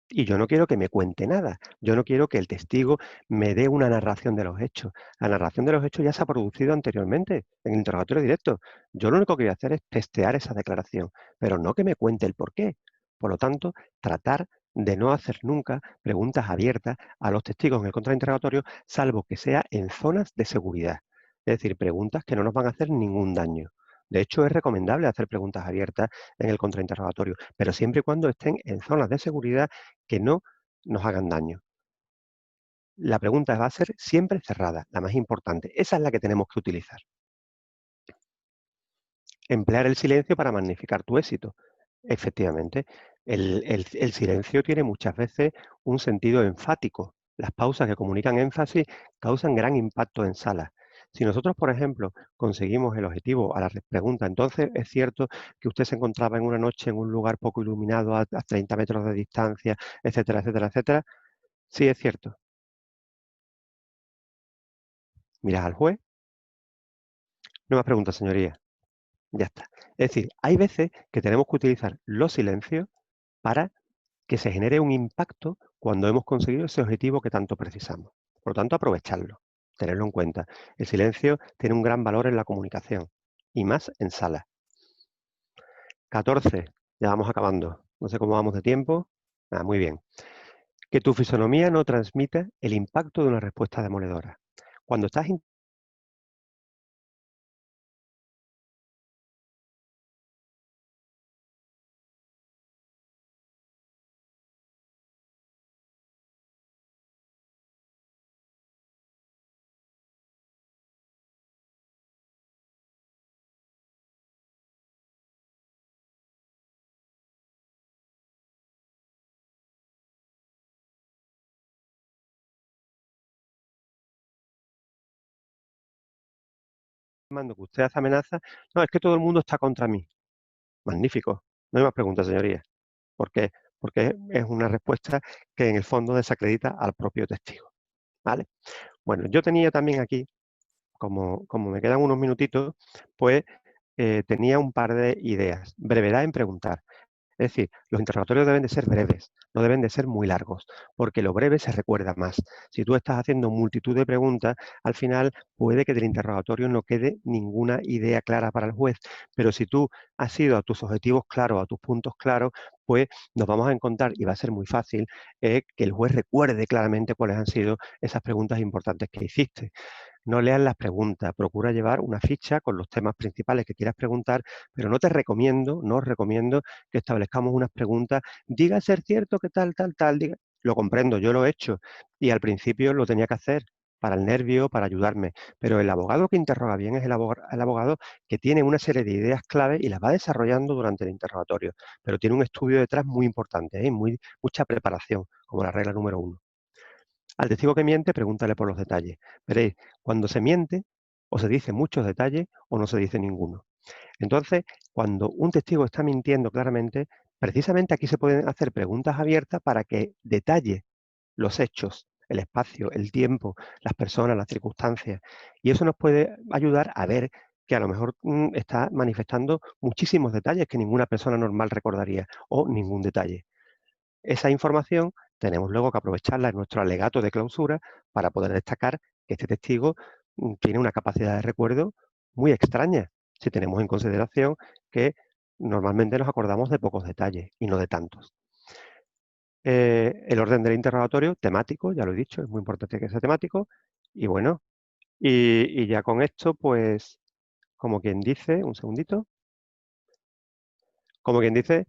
Y yo no quiero que me cuente nada. Yo no quiero que el testigo me dé una narración de los hechos. La narración de los hechos ya se ha producido anteriormente en el interrogatorio directo. Yo lo único que voy a hacer es testear esa declaración, pero no que me cuente el por qué. Por lo tanto, tratar de no hacer nunca preguntas abiertas a los testigos en el contrainterrogatorio, salvo que sea en zonas de seguridad. Es decir, preguntas que no nos van a hacer ningún daño. De hecho, es recomendable hacer preguntas abiertas en el contrainterrogatorio, pero siempre y cuando estén en zonas de seguridad que no nos hagan daño. La pregunta va a ser siempre cerrada, la más importante. Esa es la que tenemos que utilizar. Emplear el silencio para magnificar tu éxito. Efectivamente, el silencio tiene muchas veces un sentido enfático. Las pausas que comunican énfasis causan gran impacto en sala. Si nosotros, por ejemplo, conseguimos el objetivo a la pregunta, entonces es cierto que usted se encontraba en una noche en un lugar poco iluminado a 30 metros de distancia, etcétera, etcétera, etcétera. Sí, es cierto. Miras al juez, no más preguntas, señoría. Ya está. Es decir, hay veces que tenemos que utilizar los silencios para que se genere un impacto cuando hemos conseguido ese objetivo que tanto precisamos. Por lo tanto, aprovecharlo, tenerlo en cuenta. El silencio tiene un gran valor en la comunicación y más en sala. 14. Ya vamos acabando. No sé cómo vamos de tiempo. Muy bien. Que tu fisonomía no transmita el impacto de una respuesta demoledora. Cuando estás informando que usted hace amenaza, no, es que todo el mundo está contra mí. Magnífico. No hay más preguntas, señoría. ¿Por qué? Porque es una respuesta que en el fondo desacredita al propio testigo. ¿Vale? Bueno, yo tenía también aquí, como me quedan unos minutitos, pues tenía un par de ideas. Brevedad en preguntar. Es decir, los interrogatorios deben de ser breves, no deben de ser muy largos, porque lo breve se recuerda más. Si tú estás haciendo multitud de preguntas, al final puede que del interrogatorio no quede ninguna idea clara para el juez, pero si tú has ido a tus objetivos claros, a tus puntos claros, pues nos vamos a encontrar, y va a ser muy fácil, que el juez recuerde claramente cuáles han sido esas preguntas importantes que hiciste. No leas las preguntas, procura llevar una ficha con los temas principales que quieras preguntar, pero no os recomiendo que establezcamos unas preguntas, diga ser cierto que tal, tal, tal, diga. Lo comprendo, yo lo he hecho y al principio lo tenía que hacer para el nervio, para ayudarme. Pero el abogado que interroga bien es el abogado que tiene una serie de ideas clave y las va desarrollando durante el interrogatorio. Pero tiene un estudio detrás muy importante, ¿eh? Mucha preparación, como la regla número 1. Al testigo que miente, pregúntale por los detalles. Veréis, cuando se miente, o se dice muchos detalles o no se dice ninguno. Entonces, cuando un testigo está mintiendo claramente, precisamente aquí se pueden hacer preguntas abiertas para que detalle los hechos, el espacio, el tiempo, las personas, las circunstancias. Y eso nos puede ayudar a ver que a lo mejor está manifestando muchísimos detalles que ninguna persona normal recordaría o ningún detalle. Esa información tenemos luego que aprovecharla en nuestro alegato de clausura para poder destacar que este testigo tiene una capacidad de recuerdo muy extraña, si tenemos en consideración que normalmente nos acordamos de pocos detalles y no de tantos. El orden del interrogatorio, temático, ya lo he dicho, es muy importante que sea temático. Y bueno, y ya con esto, pues, como quien dice, un segundito, como quien dice,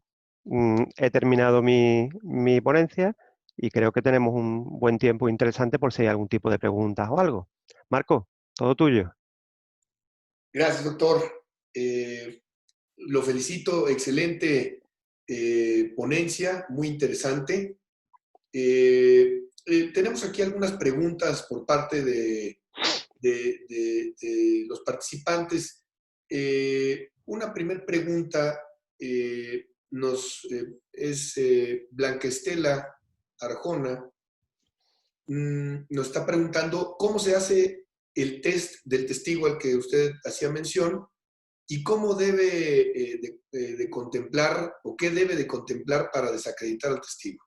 he terminado mi ponencia y creo que tenemos un buen tiempo interesante por si hay algún tipo de preguntas o algo. Marco, todo tuyo. Gracias, doctor. Lo felicito, excelente ponencia, muy interesante. Tenemos aquí algunas preguntas por parte de los participantes. Una primera pregunta es Blanca Estela Arjona. Nos está preguntando cómo se hace el test del testigo al que usted hacía mención y cómo debe de contemplar o qué debe de contemplar para desacreditar al testigo.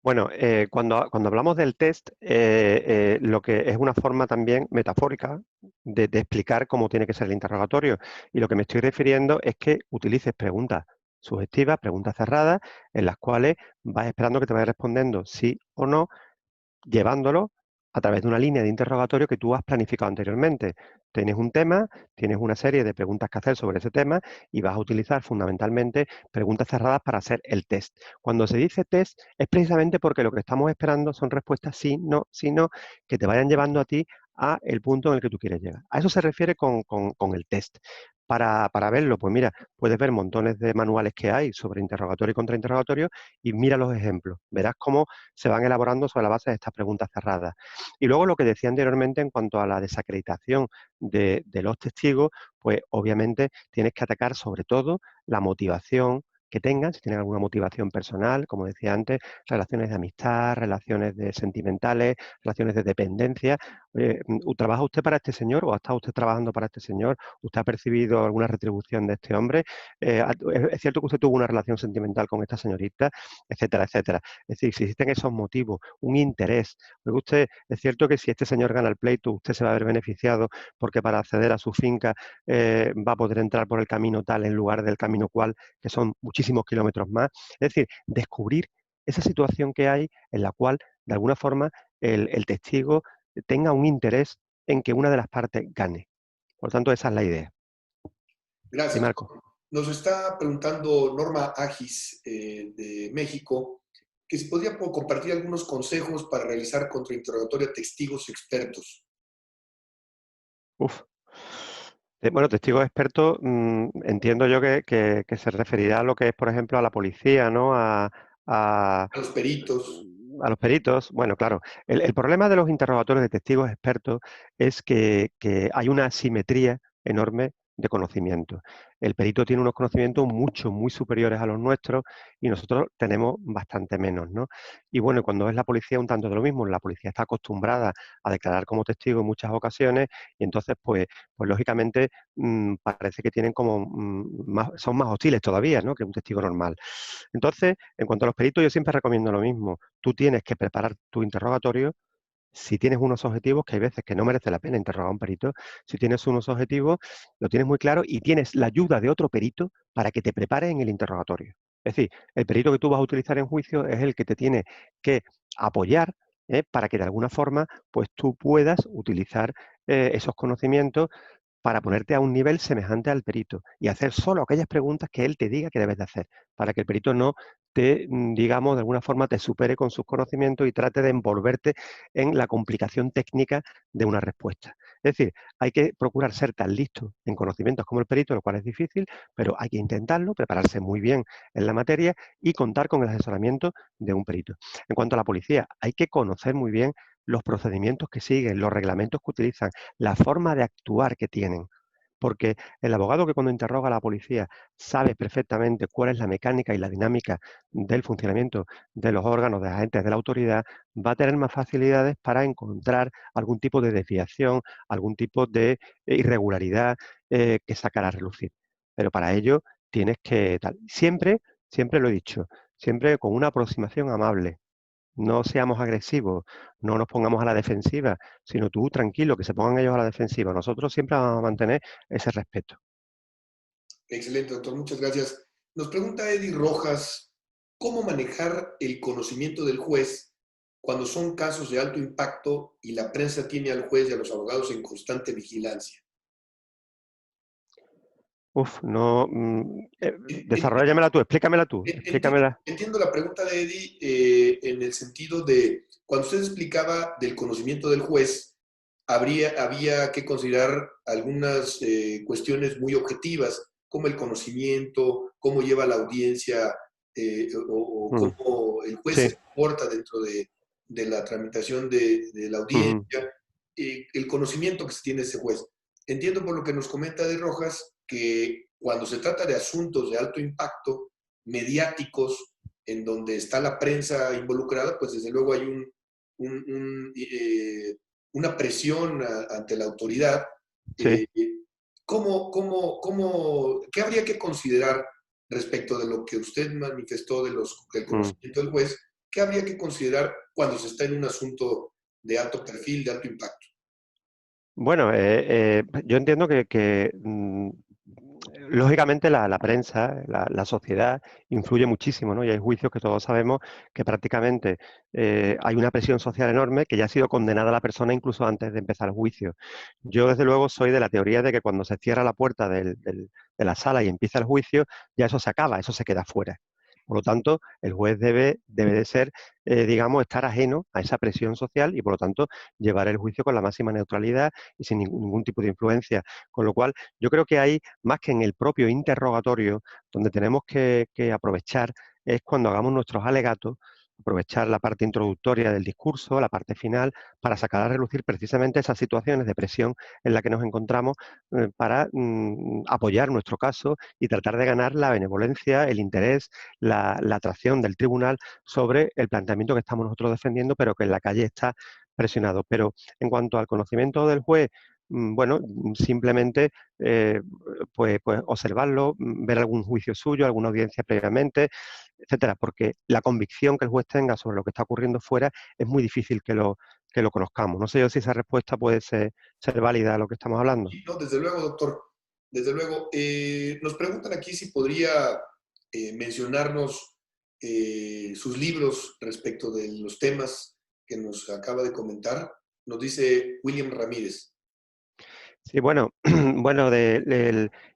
Bueno, cuando hablamos del test, lo que es una forma también metafórica de explicar cómo tiene que ser el interrogatorio. Y lo que me estoy refiriendo es que utilices preguntas sugestivas, preguntas cerradas, en las cuales vas esperando que te vaya respondiendo sí o no, llevándolo a través de una línea de interrogatorio que tú has planificado anteriormente. Tienes un tema, tienes una serie de preguntas que hacer sobre ese tema y vas a utilizar fundamentalmente preguntas cerradas para hacer el test. Cuando se dice test es precisamente porque lo que estamos esperando son respuestas sí, no, que te vayan llevando a ti a el punto en el que tú quieres llegar. A eso se refiere con el test. Para verlo, pues mira, puedes ver montones de manuales que hay sobre interrogatorio y contrainterrogatorio y mira los ejemplos. Verás cómo se van elaborando sobre la base de estas preguntas cerradas. Y luego lo que decía anteriormente en cuanto a la desacreditación de los testigos, pues obviamente tienes que atacar sobre todo la motivación que tengan, si tienen alguna motivación personal, como decía antes, relaciones de amistad, relaciones de sentimentales, relaciones de dependencia. ¿Trabaja usted para este señor o ha estado usted trabajando para este señor? ¿Usted ha percibido alguna retribución de este hombre? ¿Es cierto que usted tuvo una relación sentimental con esta señorita? Etcétera, etcétera. Es decir, si existen esos motivos, un interés, porque usted, es cierto que si este señor gana el pleito, usted se va a ver beneficiado porque para acceder a su finca va a poder entrar por el camino tal en lugar del camino cual, que son muchísimos kilómetros más. Es decir, descubrir esa situación que hay en la cual, de alguna forma, el testigo tenga un interés en que una de las partes gane. Por tanto, esa es la idea. Sí, Gracias, Marco. doctor. Nos está preguntando Norma Agis de México que si podría compartir algunos consejos para realizar contrainterrogatorio a testigos expertos. Uf. Bueno, testigos expertos, entiendo yo que se referirá a lo que es, por ejemplo, a la policía, ¿no? A, A los peritos. a los peritos. Bueno, claro, el problema de los interrogatorios de testigos expertos es que hay una asimetría enorme de conocimiento. El perito tiene unos conocimientos muy superiores a los nuestros y nosotros tenemos bastante menos, ¿no? Y bueno, cuando es la policía un tanto de lo mismo, la policía está acostumbrada a declarar como testigo en muchas ocasiones y entonces, pues lógicamente parece que tienen como son más hostiles todavía, ¿no? Que un testigo normal. Entonces, en cuanto a los peritos, yo siempre recomiendo lo mismo. Tú tienes que preparar tu interrogatorio. Si tienes unos objetivos, que hay veces que no merece la pena interrogar a un perito, si tienes unos objetivos, lo tienes muy claro y tienes la ayuda de otro perito para que te prepare en el interrogatorio. Es decir, el perito que tú vas a utilizar en juicio es el que te tiene que apoyar, para que de alguna forma pues tú puedas utilizar esos conocimientos para ponerte a un nivel semejante al perito y hacer solo aquellas preguntas que él te diga que debes de hacer, para que el perito no digamos, de alguna forma te supere con sus conocimientos y trate de envolverte en la complicación técnica de una respuesta. Es decir, hay que procurar ser tan listo en conocimientos como el perito, lo cual es difícil, pero hay que intentarlo, prepararse muy bien en la materia y contar con el asesoramiento de un perito. En cuanto a la policía, hay que conocer muy bien los procedimientos que siguen, los reglamentos que utilizan, la forma de actuar que tienen. Porque el abogado que cuando interroga a la policía sabe perfectamente cuál es la mecánica y la dinámica del funcionamiento de los órganos, de agentes de la autoridad, va a tener más facilidades para encontrar algún tipo de desviación, algún tipo de irregularidad que sacar a relucir. Pero para ello tienes que siempre, siempre lo he dicho, siempre con una aproximación amable. No seamos agresivos, no nos pongamos a la defensiva, sino tú tranquilo, que se pongan ellos a la defensiva. Nosotros siempre vamos a mantener ese respeto. Excelente, doctor. Muchas gracias. Nos pregunta Eddie Rojas, ¿cómo manejar el conocimiento del juez cuando son casos de alto impacto y la prensa tiene al juez y a los abogados en constante vigilancia? Uf, no. En- en- Desarrollámela tú, explícamela tú, explícamela. Entiendo la pregunta de Eddie en el sentido de, cuando usted explicaba del conocimiento del juez, había que considerar algunas cuestiones muy objetivas, como el conocimiento, cómo lleva la audiencia o Mm, cómo el juez se sí. comporta dentro de la tramitación de la Ujú, audiencia, el conocimiento que se tiene ese juez. Entiendo por lo que nos comenta de Rojas que cuando se trata de asuntos de alto impacto, mediáticos, en donde está la prensa involucrada, pues desde luego hay una presión ante la autoridad. sí. Eh, ¿Qué habría que considerar respecto de lo que usted manifestó del Mm. conocimiento del juez? ¿Qué habría que considerar cuando se está en un asunto de alto perfil, de alto impacto? Bueno, yo entiendo lógicamente la prensa, la sociedad influye muchísimo, ¿no? Y hay juicios que todos sabemos que prácticamente hay una presión social enorme que ya ha sido condenada a la persona incluso antes de empezar el juicio. Yo, desde luego, soy de la teoría de que cuando se cierra la puerta de la sala y empieza el juicio, ya eso se acaba, eso se queda fuera. Por lo tanto, el juez debe de ser, digamos, estar ajeno a esa presión social y, por lo tanto, llevar el juicio con la máxima neutralidad y sin ningún tipo de influencia. Con lo cual, yo creo que hay, más que en el propio interrogatorio, donde tenemos que aprovechar es cuando hagamos nuestros alegatos, aprovechar la parte introductoria del discurso, la parte final, para sacar a relucir precisamente esas situaciones de presión en la que nos encontramos para apoyar nuestro caso y tratar de ganar la benevolencia, el interés, la atracción del tribunal sobre el planteamiento que estamos nosotros defendiendo, pero que en la calle está presionado. Pero en cuanto al conocimiento del juez, bueno, simplemente pues observarlo, ver algún juicio suyo, alguna audiencia previamente, etcétera, porque la convicción que el juez tenga sobre lo que está ocurriendo fuera es muy difícil que lo conozcamos. No sé yo si esa respuesta puede ser válida a lo que estamos hablando. Sí, no, desde luego, doctor. Desde luego. Nos preguntan aquí si podría mencionarnos sus libros respecto de los temas que nos acaba de comentar. Nos dice William Ramírez. Sí, bueno, bueno,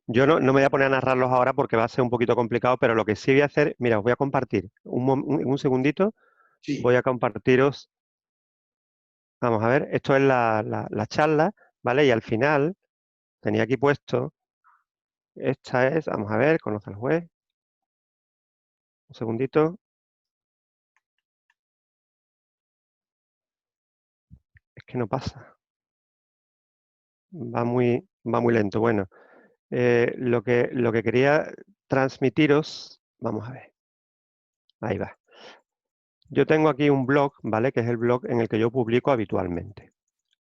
yo no me voy a poner a narrarlos ahora porque va a ser un poquito complicado, pero lo que sí voy a hacer, mira, os voy a compartir un segundito, voy Sí, a compartiros, vamos a ver, esto es la charla, ¿vale? Y al final tenía aquí puesto, esta es, vamos a ver, conoce al juez, un segundito, es que no pasa, va muy lento. Bueno, lo que quería transmitiros, vamos a ver, ahí va. Yo tengo aquí un blog, ¿vale? Que es el blog en el que yo publico habitualmente.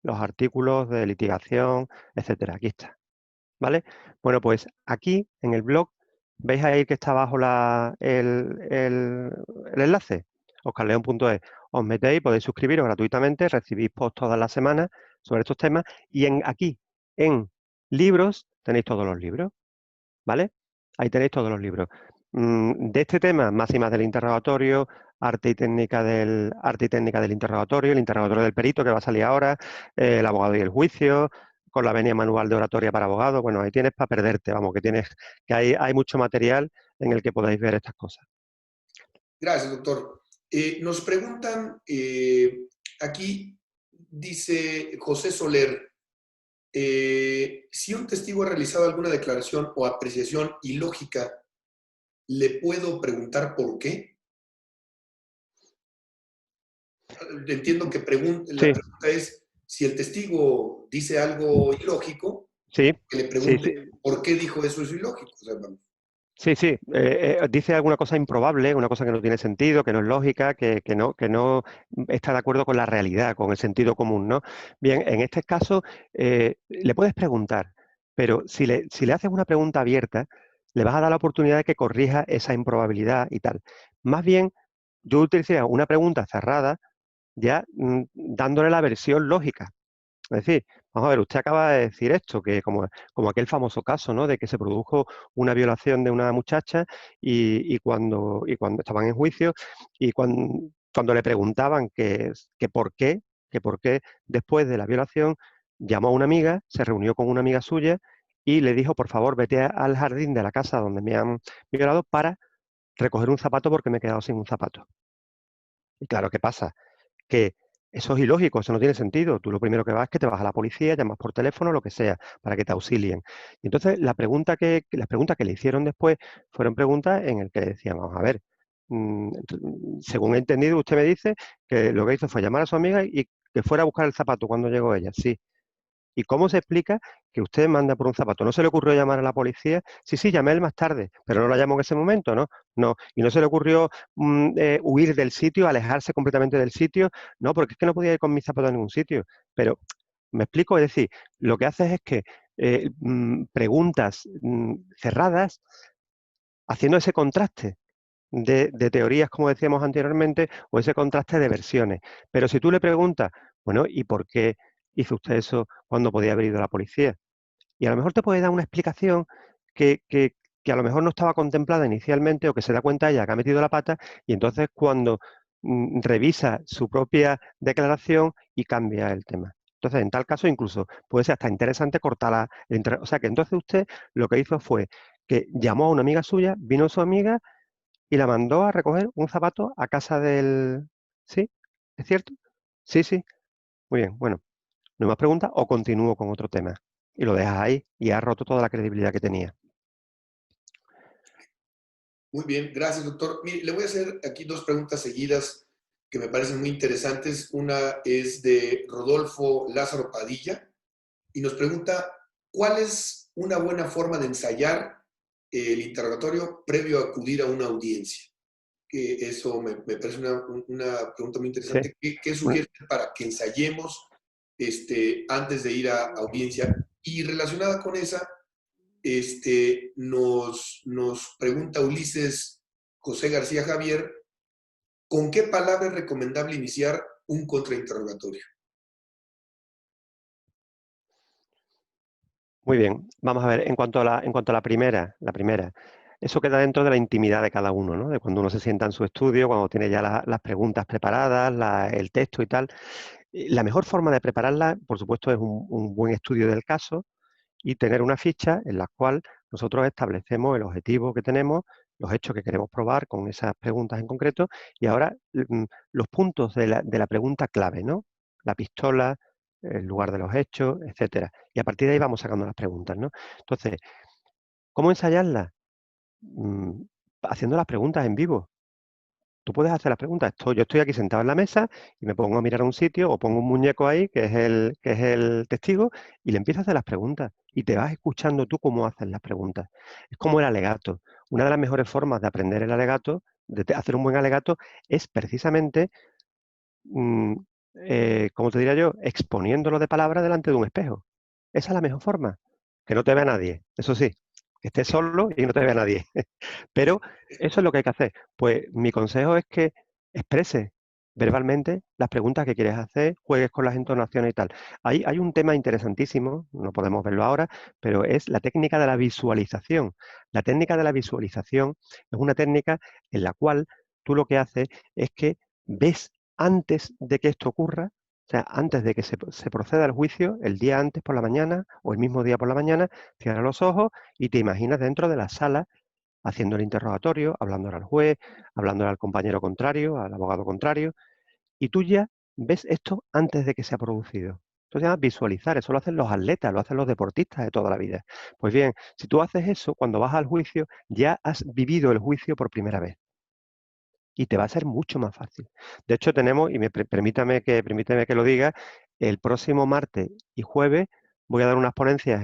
Los artículos de litigación, etcétera. Aquí está, ¿vale? Bueno, pues aquí en el blog, ¿veis ahí que está abajo el enlace? Oscarleón.es. Os metéis, podéis suscribiros gratuitamente, recibís posts todas las semanas sobre estos temas y aquí, en libros, tenéis todos los libros. ¿Vale? Ahí tenéis todos los libros. De este tema, máximas del interrogatorio, arte y técnica del interrogatorio, el interrogatorio del perito que va a salir ahora, el abogado y el juicio, con la venia manual de oratoria para abogados. Bueno, ahí tienes para perderte, vamos, que hay mucho material en el que podáis ver estas cosas. Gracias, doctor. Nos preguntan, aquí dice José Soler, si un testigo ha realizado alguna declaración o apreciación ilógica, ¿le puedo preguntar por qué? Entiendo que la Sí, pregunta es, si el testigo dice algo ilógico, sí, que le sí, pregunte sí. por qué dijo eso es ilógico. O sea, vamos. Sí, sí, dice alguna cosa improbable, una cosa que no tiene sentido, que no es lógica, que no está de acuerdo con la realidad, con el sentido común, ¿no? Bien, en este caso le puedes preguntar, pero si le haces una pregunta abierta, le vas a dar la oportunidad de que corrija esa improbabilidad y tal. Más bien, yo utilizaría una pregunta cerrada, ya dándole la versión lógica. Es decir, vamos a ver, usted acaba de decir esto, que como aquel famoso caso, ¿no? De que se produjo una violación de una muchacha y cuando estaban en juicio y cuando le preguntaban que por qué después de la violación llamó a una amiga, se reunió con una amiga suya y le dijo, por favor, vete al jardín de la casa donde me han violado para recoger un zapato porque me he quedado sin un zapato. Y claro, ¿qué pasa? Que eso es ilógico, eso no tiene sentido. Tú lo primero que vas es que te vas a la policía, llamas por teléfono, lo que sea, para que te auxilien. Y entonces las preguntas que le hicieron después fueron preguntas en las que le decían, vamos a ver, según he entendido, usted me dice que lo que hizo fue llamar a su amiga y que fuera a buscar el zapato cuando llegó ella. Sí. ¿Y cómo se explica que usted manda por un zapato? ¿No se le ocurrió llamar a la policía? Sí, sí, llamé él más tarde, pero no la llamó en ese momento, ¿no? No. ¿Y no se le ocurrió huir del sitio, alejarse completamente del sitio? No, porque es que no podía ir con mis zapatos a ningún sitio. Pero, ¿me explico? Es decir, lo que haces es que preguntas cerradas, haciendo ese contraste de teorías, como decíamos anteriormente, o ese contraste de versiones. Pero si tú le preguntas, bueno, ¿y por qué hizo usted eso cuando podía haber ido a la policía? Y a lo mejor te puede dar una explicación que a lo mejor no estaba contemplada inicialmente o que se da cuenta ella que ha metido la pata y entonces cuando revisa su propia declaración y cambia el tema. Entonces, en tal caso, incluso puede ser hasta interesante cortarla. O sea, que entonces usted lo que hizo fue que llamó a una amiga suya, vino su amiga y la mandó a recoger un zapato a casa del... ¿Sí? ¿Es cierto? Sí, sí. Muy bien. Bueno, no hay más preguntas o continúo con otro tema. Y lo dejas ahí y has roto toda la credibilidad que tenía. Muy bien, gracias, doctor. Mire, le voy a hacer aquí dos preguntas seguidas que me parecen muy interesantes. Una es de Rodolfo Lázaro Padilla y nos pregunta, ¿cuál es una buena forma de ensayar el interrogatorio previo a acudir a una audiencia? Que eso me parece una pregunta muy Sí. interesante. ¿Qué Bueno, sugiere para que ensayemos antes de ir a audiencia? Y relacionada con esa, nos pregunta Ulises José García Javier, ¿con qué palabra es recomendable iniciar un contrainterrogatorio? muy bien. Vamos a ver, en cuanto a la primera, eso queda dentro de la intimidad de cada uno, ¿no? De cuando uno se sienta en su estudio, cuando tiene ya las preguntas preparadas, el texto y tal. La mejor forma de prepararla, por supuesto, es un buen estudio del caso y tener una ficha en la cual nosotros establecemos el objetivo que tenemos, los hechos que queremos probar con esas preguntas en concreto y ahora los puntos de la pregunta clave, ¿no? La pistola, el lugar de los hechos, etcétera. Y a partir de ahí vamos sacando las preguntas, ¿no? Entonces, ¿cómo ensayarlas? Mm, Haciendo las preguntas en vivo. Tú puedes hacer las preguntas. Yo estoy aquí sentado en la mesa y me pongo a mirar a un sitio o pongo un muñeco ahí, que es el testigo, y le empiezo a hacer las preguntas. Y te vas escuchando tú cómo haces las preguntas. Es como el alegato. Una de las mejores formas de aprender el alegato, hacer un buen alegato, es precisamente, mm, como te diría yo, exponiéndolo de palabra delante de un espejo. Esa es la mejor forma. Que no te vea nadie. Eso sí, que estés solo y no te vea nadie. Pero eso es lo que hay que hacer. Pues mi consejo es que expreses verbalmente las preguntas que quieres hacer, juegues con las entonaciones y tal. Hay un tema interesantísimo, no podemos verlo ahora, pero es la técnica de la visualización. La técnica de la visualización es una técnica en la cual tú lo que haces es que ves antes de que esto ocurra, o sea, antes de que se proceda al juicio, el día antes por la mañana o el mismo día por la mañana, cierras los ojos y te imaginas dentro de la sala haciendo el interrogatorio, hablándole al juez, hablándole al compañero contrario, al abogado contrario, y tú ya ves esto antes de que se ha producido. Esto se llama visualizar, eso lo hacen los atletas, lo hacen los deportistas de toda la vida. Pues bien, si tú haces eso, cuando vas al juicio, ya has vivido el juicio por primera vez y te va a ser mucho más fácil. De hecho, tenemos, y permíteme que lo diga, el próximo martes y jueves voy a dar unas ponencias,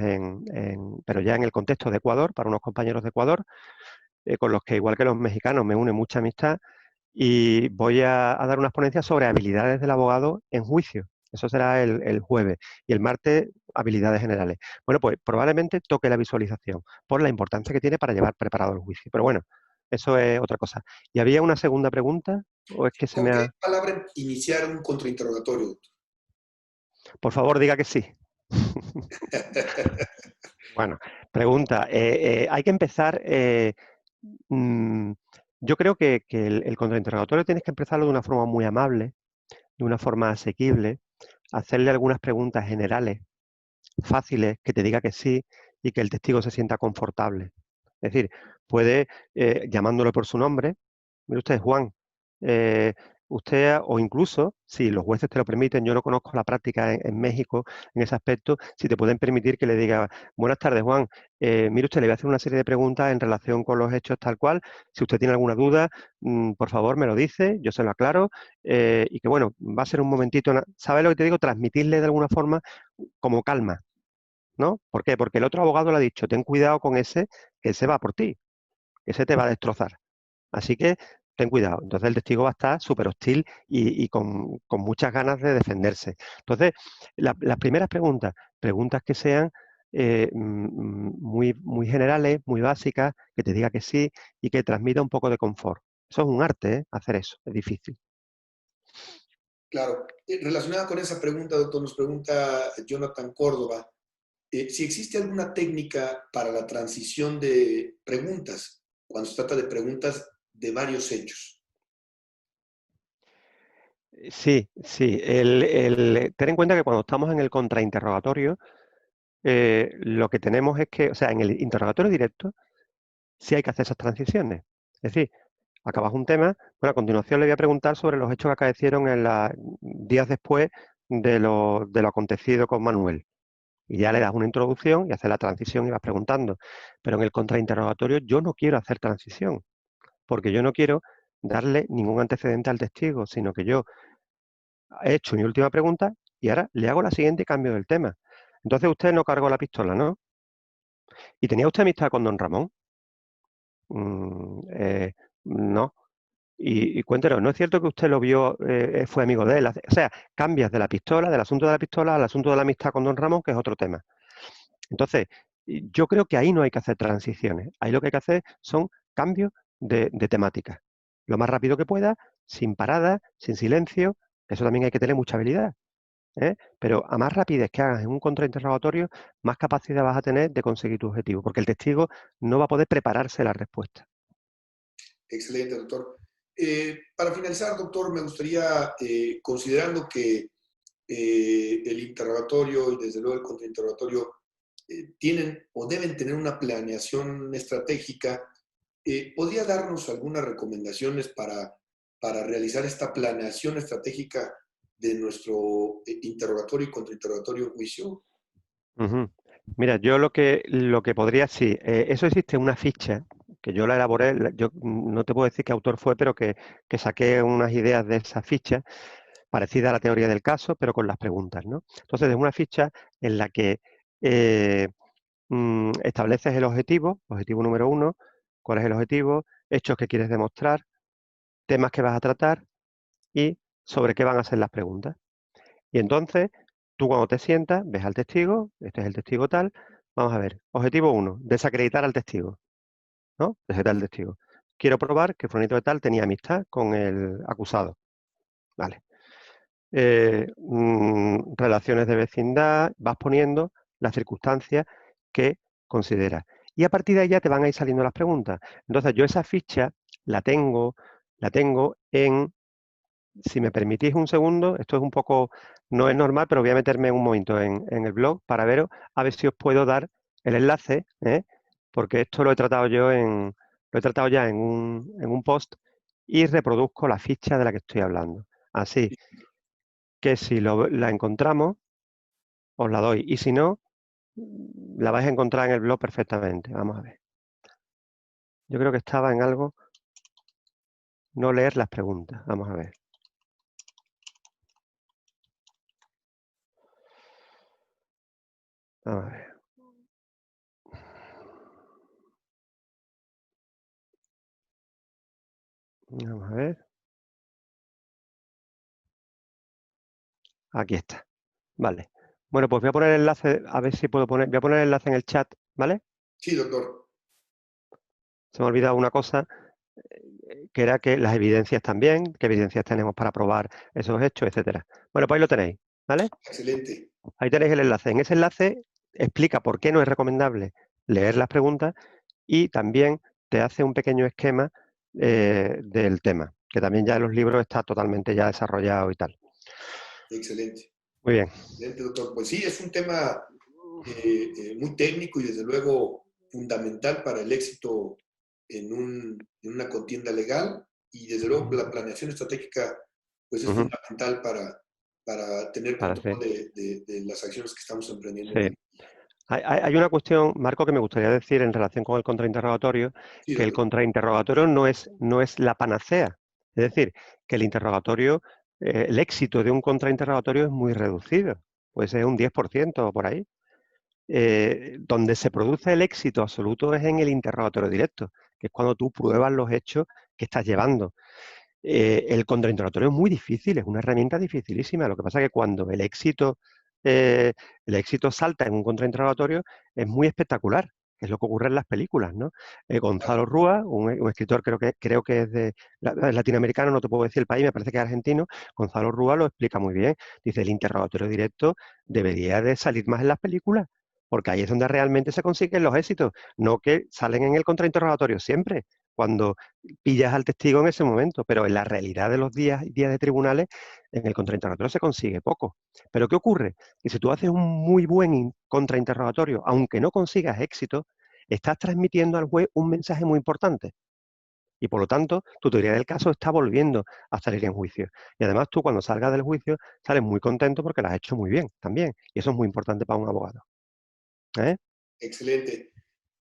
pero ya en el contexto de Ecuador, para unos compañeros de Ecuador, con los que, igual que los mexicanos, me une mucha amistad, y voy a dar unas ponencias sobre habilidades del abogado en juicio. Eso será el jueves. Y el martes, habilidades generales. Bueno, pues probablemente toque la visualización, por la importancia que tiene para llevar preparado el juicio. Pero bueno, eso es otra cosa. ¿Y había una segunda pregunta? ¿O es que se ¿Con me qué ha...? palabra iniciar un contrainterrogatorio, doctor? Por favor, diga que sí. Bueno, pregunta. Hay que empezar... mm, yo creo que el contrainterrogatorio tienes que empezarlo de una forma muy amable, de una forma asequible, hacerle algunas preguntas generales, fáciles, que te diga que sí y que el testigo se sienta confortable. Es decir, puede, llamándolo por su nombre, mire usted, Juan, eh, usted, o incluso, si los jueces te lo permiten, yo no conozco la práctica en México en ese aspecto, si te pueden permitir que le diga, buenas tardes, Juan, mire usted, le voy a hacer una serie de preguntas en relación con los hechos tal cual, si usted tiene alguna duda, por favor me lo dice, yo se lo aclaro, y que bueno, va a ser un momentito, ¿sabe lo que te digo? Transmitirle de alguna forma como calma, ¿no? ¿Por qué? Porque el otro abogado le ha dicho, ten cuidado con ese, que ese va por ti, que ese te va a destrozar. Así que ten cuidado. Entonces el testigo va a estar súper hostil y con muchas ganas de defenderse. Entonces, las primeras preguntas, preguntas que sean muy generales, muy básicas, que te diga que sí y que transmita un poco de confort. Eso es un arte, ¿eh? Hacer eso, es difícil. Claro. Relacionada con esa pregunta, doctor, nos pregunta Jonathan Córdoba, si existe alguna técnica para la transición de preguntas, cuando se trata de preguntas de varios hechos. Sí, sí. Ten en cuenta que cuando estamos en el contrainterrogatorio, lo que tenemos es que, o sea, en el interrogatorio directo, sí hay que hacer esas transiciones. Es decir, acabas un tema, bueno, a continuación le voy a preguntar sobre los hechos que acaecieron en días después de lo acontecido con Manuel. Y ya le das una introducción y haces la transición y vas preguntando. Pero en el contrainterrogatorio yo no quiero hacer transición, porque yo no quiero darle ningún antecedente al testigo, sino que yo he hecho mi última pregunta y ahora le hago la siguiente y cambio del tema. Entonces usted no cargó la pistola, ¿no? ¿Y tenía usted amistad con don Ramón? No. Y cuéntenos, ¿no es cierto que usted lo vio, fue amigo de él? O sea, cambias de la pistola, del asunto de la pistola al asunto de la amistad con don Ramón, que es otro tema. Entonces, yo creo que ahí no hay que hacer transiciones. Ahí lo que hay que hacer son cambios de temática. Lo más rápido que pueda, sin parada, sin silencio. Eso también hay que tener mucha habilidad, ¿eh? Pero a más rapidez que hagas en un contrainterrogatorio, más capacidad vas a tener de conseguir tu objetivo, porque el testigo no va a poder prepararse la respuesta. Excelente, doctor. Para finalizar, doctor, me gustaría, considerando que el interrogatorio y desde luego el contrainterrogatorio tienen o deben tener una planeación estratégica, ¿podría darnos algunas recomendaciones para realizar esta planeación estratégica de nuestro interrogatorio y contrainterrogatorio en juicio? Ujú. Mira, yo lo que podría, sí, eso existe una ficha que yo la elaboré, yo no te puedo decir qué autor fue, pero que saqué unas ideas de esa ficha, parecida a la teoría del caso, pero con las preguntas, ¿no? Entonces, es una ficha en la que eh, estableces el objetivo número uno, cuál es el objetivo, hechos que quieres demostrar, temas que vas a tratar y sobre qué van a ser las preguntas. Y entonces, tú cuando te sientas, ves al testigo, este es el testigo tal, vamos a ver, objetivo uno, desacreditar al testigo, ¿no? Desacreditar al testigo. Quiero probar que Fulanito de tal tenía amistad con el acusado. Vale. Relaciones de vecindad, vas poniendo las circunstancias que consideras. Y a partir de ahí ya te van a ir saliendo las preguntas. Entonces, yo esa ficha la tengo en, si me permitís un segundo, esto es un poco, no es normal, pero voy a meterme un momento en el blog para veros, a ver si os puedo dar el enlace, ¿eh? Porque esto lo he tratado yo Lo he tratado ya en un post y reproduzco la ficha de la que estoy hablando. Así que si la encontramos, os la doy. Y si no, la vais a encontrar en el blog perfectamente. Vamos a ver. Yo creo que estaba en algo, no leer las preguntas. Vamos a ver. Vamos a ver. Vamos a ver. Aquí está. Vale. Bueno, pues voy a poner el enlace, a ver si puedo poner, voy a poner el enlace en el chat, ¿vale? Sí, doctor. Se me ha olvidado una cosa, que era que las evidencias también, qué evidencias tenemos para probar esos hechos, etcétera. Bueno, pues ahí lo tenéis, ¿vale? Excelente. Ahí tenéis el enlace. En ese enlace explica por qué no es recomendable leer las preguntas y también te hace un pequeño esquema del tema, que también ya en los libros está totalmente ya desarrollado y tal. Excelente. Muy bien. Excelente, doctor. Pues sí, es un tema muy técnico y desde luego fundamental para el éxito en una contienda legal y desde luego la planeación estratégica pues es fundamental para tener Ahora control sí. de las acciones que estamos emprendiendo en Sí. el... Hay una cuestión, Marco, que me gustaría decir en relación con el contrainterrogatorio, Sí, que el doctor. contrainterrogatorio no es la panacea. Es decir, que el interrogatorio, el éxito de un contrainterrogatorio es muy reducido, puede ser un 10% o por ahí. Donde se produce el éxito absoluto es en el interrogatorio directo, que es cuando tú pruebas los hechos que estás llevando. El contrainterrogatorio es muy difícil, es una herramienta dificilísima. Lo que pasa es que cuando el éxito salta en un contrainterrogatorio es muy espectacular, que es lo que ocurre en las películas, ¿no? Gonzalo Rúa, un escritor creo que es de latinoamericano, no te puedo decir el país, me parece que es argentino. Gonzalo Rúa lo explica muy bien. Dice, el interrogatorio directo debería de salir más en las películas, porque ahí es donde realmente se consiguen los éxitos, no que salen en el contrainterrogatorio siempre, cuando pillas al testigo en ese momento, pero en la realidad de los días de tribunales, en el contrainterrogatorio se consigue poco. Pero ¿qué ocurre? Que si tú haces un muy buen contrainterrogatorio, aunque no consigas éxito, estás transmitiendo al juez un mensaje muy importante. Y por lo tanto, tu teoría del caso está volviendo a salir en juicio. Y además tú cuando salgas del juicio sales muy contento porque lo has hecho muy bien también. Y eso es muy importante para un abogado. ¿Eh? Excelente.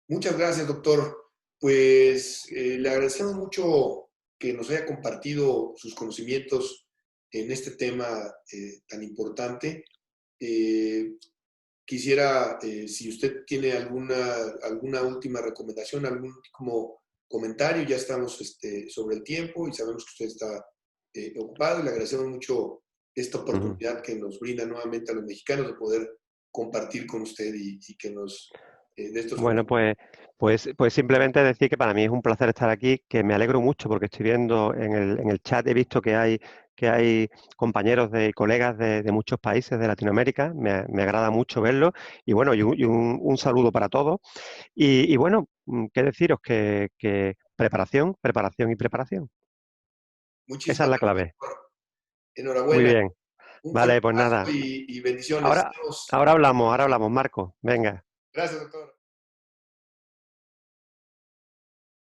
Muchas gracias, doctor. Pues le agradecemos mucho que nos haya compartido sus conocimientos en este tema tan importante. Eh, Quisiera, si usted tiene alguna última recomendación, algún último comentario, ya estamos sobre el tiempo y sabemos que usted está ocupado y le agradecemos mucho esta oportunidad que nos brinda nuevamente a los mexicanos de poder compartir con usted y que nos dé estos Bueno, conocimientos. pues simplemente decir que para mí es un placer estar aquí, que me alegro mucho porque estoy viendo en el chat, he visto que hay compañeros y colegas de muchos países de Latinoamérica, me agrada mucho verlo y bueno, un saludo para todos. Y bueno, qué deciros que preparación, preparación y preparación. Esa es Muchísimas la gracias, clave. doctor. Muy Enhorabuena. bien. Un fuerte Vale, pues abrazo nada. y bendiciones. Ahora hablamos, Marco. Venga. Gracias, doctor.